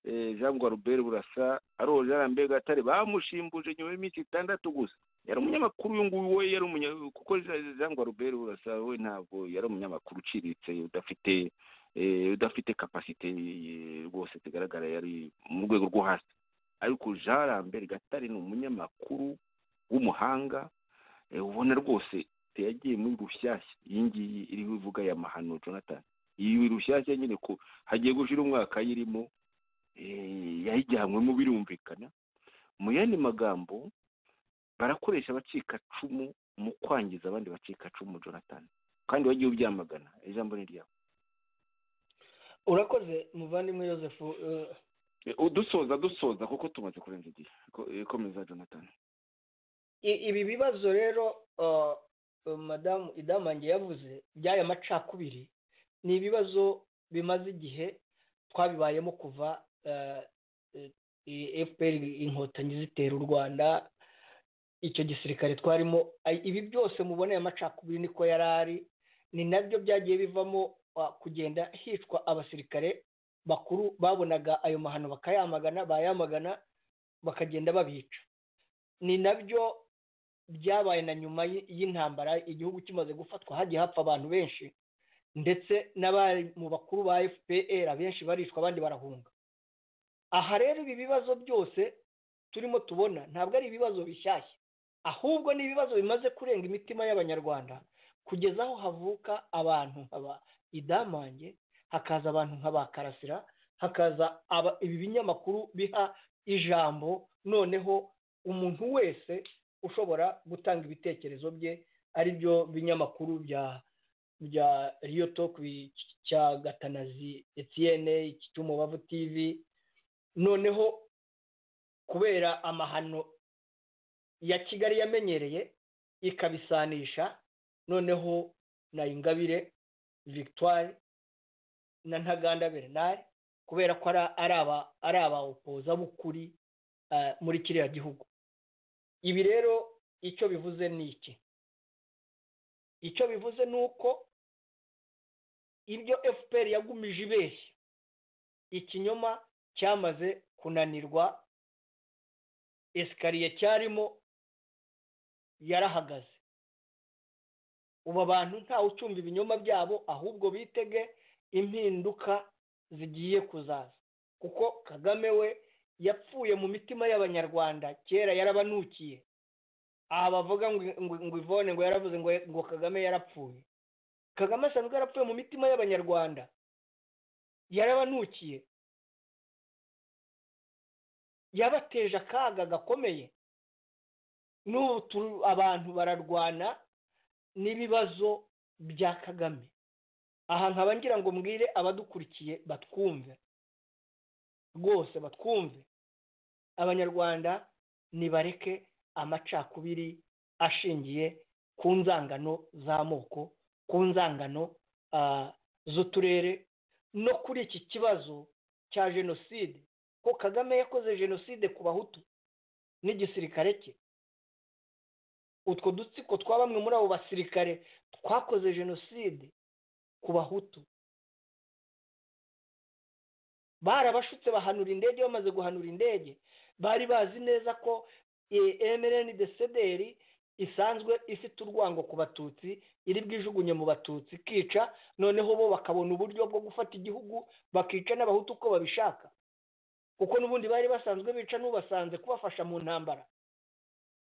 Jean Gualbert burasa ari uwo Jean Lambert Gatare bamushimbuje nyuma y'iminsi 6 gusa. Yari umunyamakuru uyu nguyu we, yari kuko Jean Gualbert burasa we ntabwo yari umunyamakuru uciritse udafite capacity rwose tugaragara, yari mu rwego rwo hasi. Ariko Jean Lambert Gatare ni umunyamakuru w'umuhanga, ubona rwose yagiye muri Rushyashya. Iyi ngiyi iriho ivuga ya mahano Jonathan, iyi Rushyashya nyine ko hagiye gushira umwaka yirimo, yayijyanwemo birumvikana. Mu yandi magambo barakoresha abacikacumu mu kwangiza abandi bacikacumu Jonathan, kandi wagiye ubyamagana. Ijambo ni ryawe. Urakoze muvandimwe Joseph. dusoza kuko tumaze kurenza igihe. Komeza Jonathan. Ibi bibazo rero madamu Idamange yavuze by'aya macakubiri ni ibibazo bimaze igihe twabibayemo kuva FPR inkotanyi zitera u Rwanda, icyo gisirikare twarimo. Ibi byose muboneye amacakubiri niko yarari, ni nabyo byagiye bivamo kugenda hicwa abasirikare bakuru babonaga ayo mahano bayamagana bakagenda babica. Ni nabyo byabaye na nyuma y'intambara igihugu kimaze gufatwa, hagiye hapfa abantu benshi, ndetse n'abari mu bakuru ba FPR abenshi baricwa abandi barahunga. Aha rero ibi bibazo byose turimo tubona ntabwo ari ibibazo bishyashya, ahubwo ni ibibazo bimaze kurenga imitima y'abanyarwanda, kugeza aho havuka abantu nk'aba Idamange, hakaza abantu nk'aba Karasira, hakaza ibi binyamakuru biha ijambo noneho umuntu wese ushobora gutanga ibitekerezo bye, ari byo binyamakuru bya Rio Talk, cya Gatanazi Etienne, cy'Umubavu TV. Noneho kubera amahano ya Kigali yamenyereye ikabisanisha noneho na Ingabire Victoire na Ntaganda Bernard, kubera ko ari abawopoza bukuri muri kiriya gihugu. Ibi rero icyo bivuze ni iki? icyo bivuze ni uko ibyo FPR yagumije ibeshya ikinyoma cyamaze kunanirwa, esikariye cyarimo yarahagaze. ubu abantu ntawe ucumba ibinyoma byabo, ahubwo bitege impinduka zigiye kuzaza, kuko Kagame we yapfuye mu mitima y'abanyarwanda kera, yarabanukiye. aha bavuga ngo Yvonne ngo yaravuze ngo Kagame yarapfuye. Kagame asanzwe yarapfuye mu mitima y'abanyarwanda, yarabanukiye, yabateje akaga gakomeye. n'ubu abantu bararwana n'ibibazo bya Kagame. aha nkaba ngira ngo mbwire abadukurikiye batwumve rwose, batwumve. Abanyarwanda nibareke amacakubiri ashingiye ku nzangano z'amoko, ku nzangano z'uturere, no kuri iki kibazo cya jenoside, ko Kagame yakoze jenoside ku bahutu n'igisirikare cye. utwo dutsiko twa bamwe muri abo basirikare twakoze jenoside ku bahutu. barabashutse bahanura indege, bamaze guhanura indege bari bazi neza ko MRND isanzwe ifite urwango ku batutsi, iri bwijugunye mu batutsi ikica, noneho bo bakabona uburyo bwo gufata igihugu bakica n'abahutu uko babishaka, kuko n'ubundi bari basanzwe bica n'ubasanze kubafasha mu ntambara.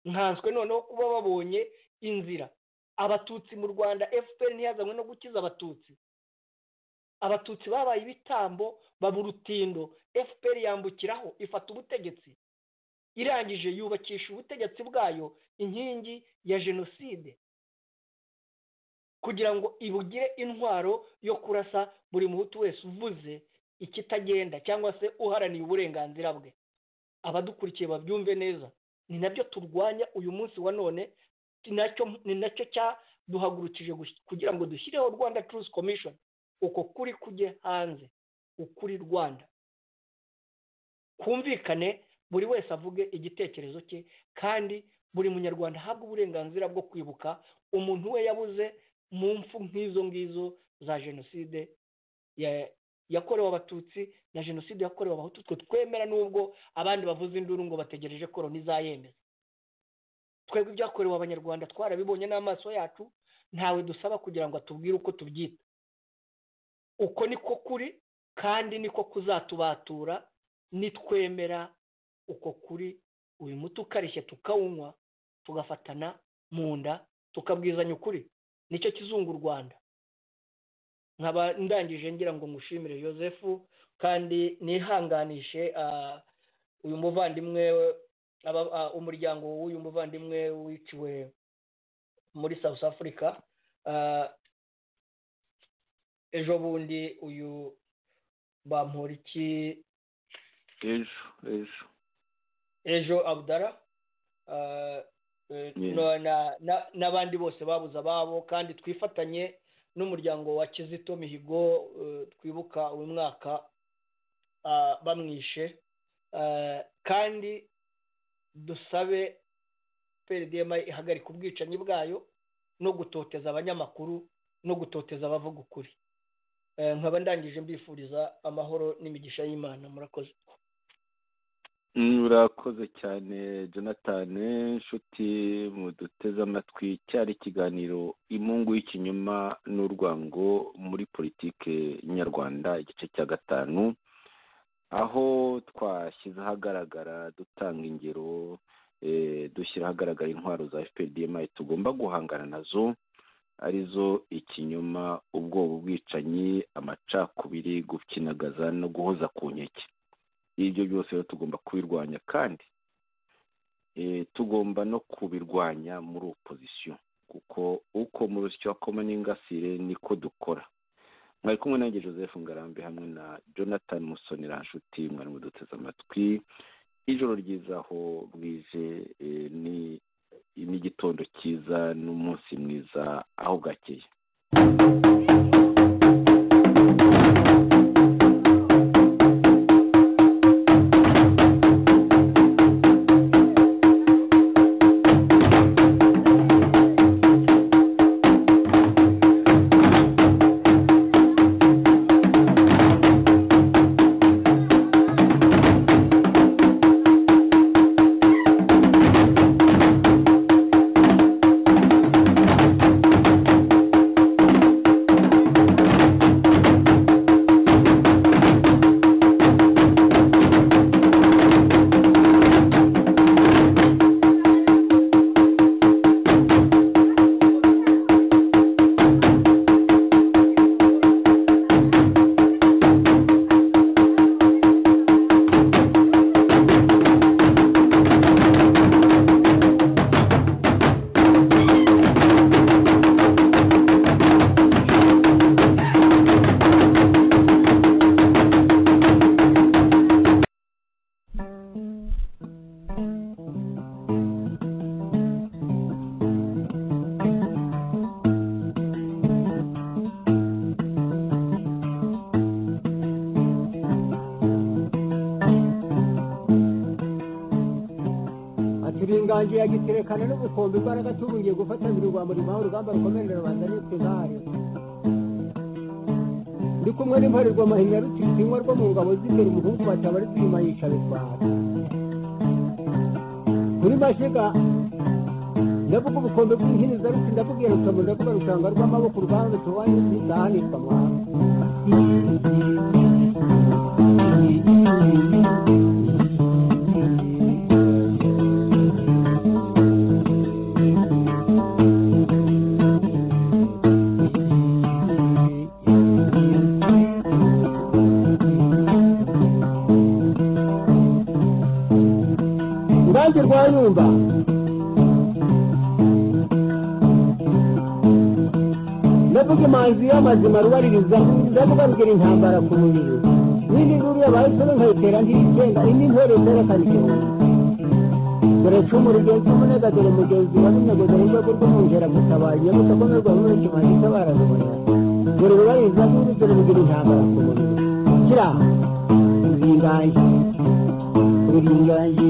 nkanswe noneho kuba babonye inzira. abatutsi mu Rwanda FPR ntiyazanywe no gukiza abatutsi. abatutsi babaye ibitambo, babura urutindo, FPR yambukiraho ifata ubutegetsi, irangije yubakisha ubutegetsi bwayo inkingi ya jenoside, kugira ngo ibugire intwaro yo kurasa buri muhutu wese uvuze ikitagenda cyangwa se uharaniye uburenganzira bwe. abadukurikiye babyumve neza, ni nabyo turwanya uyu munsi wa none, ni nacyo cyaduhagurukije kugira ngo dushyireho Rwanda Truth Commission. uko kuri kujye hanze, ukuri Rwanda kumvikane, buri wese avuge igitekerezo cye, kandi buri munyarwanda ahabwa uburenganzira bwo kwibuka umuntu we yabuze mu mfu nk'izo ngizo za jenoside yakorewe abatutsi na jenoside yakorewe abahutu. twe twemera, n'ubwo abandi bavuze induru ngo bategereje ko Loni izayemeza. twebwe ibyakorewe abanyarwanda twarabibonye n'amaso yacu, ntawe dusaba kugira ngo atubwire uko tubyita. uko niko kuri, kandi niko kuzatubatura nitwemera uko kuri. uyu muti ukarishye tukawunywa, tugafatana mu nda, tukabwizanya ukuri, nicyo kizungu Rwanda. nkaba ndangije ngira ngo mushimire Joseph, kandi nihanganishe uyu muvandimwe, umuryango w'uyu muvandimwe wiciwe muri South Africa ejo bundi. uyu Bamporiki ejo Abdallah n'abandi bose babuze ababo, kandi twifatanye n'umuryango wa Kizito Mihigo twibuka uyu mwaka bamwishe, kandi dusabe PDM ihagarika ubwicanyi bwayo no gutoteza abanyamakuru no gutoteza abavuga ukuri. nkaba ndangije mbifuriza amahoro n'imigisha y'Imana. murakoze. urakoze cyane Jonathan. inshuti muduteze amatwi, cyari ikiganiro imungu y'ikinyoma n'urwango muri politike nyarwanda, igice cya 5, aho twashyize ahagaragara dutanga ingero, dushyira ahagaragara intwaro za FPDM tugomba guhangana nazo, arizo ikinyoma, ubwoba, ubwicanyi, amacakubiri, gukinagaza no guhoza ku nkeke. ibyo byose rero tugomba kubirwanya, kandi tugomba no kubirwanya muri opposition, kuko uko mu rusyo akoma n'ingasire niko dukora. mwari kumwe nanjye Joseph Ngarambe hamwe na Jonathan Musonera. nshuti mwari muduteze amatwi, ijoro ryiza aho bwije, ni igitondo cyiza n'umunsi mwiza aho bwakeye. inganji yagiterekana n'ubukombe imbaraga tubungiye gufatanira urwambo rimuha urugamba rukomerera rubanda nitwe intare ndi kumwe n'imparirwa mahinya rutitinywa rwo mu ngabo z'imbere umuhungu bataba ari twima yica bitwara kuri mashiga ndavuga ubukombe bw'inkiniza ruti ndavuga rutomo ndavuga rushanga rw'amaboko urwanda tubanye n'izahanirwa mwana Urange rwayumba ndavuga imanzi y'amazima rubaririza ndavuga rugira intambara ku mubiri n'indi nkuru yabahisemo nkayitera ntiyigenga indi ntore zerekana igihumbi dore cumu rugenzi umunega dore mugenzi wa n'intego dore urwego rw'umwungera gutabara inyabuta ko n'urwa muri kimanzi itabara rubona dore rubaririza nkuru dore rugira intambara ku mubiri kira uringange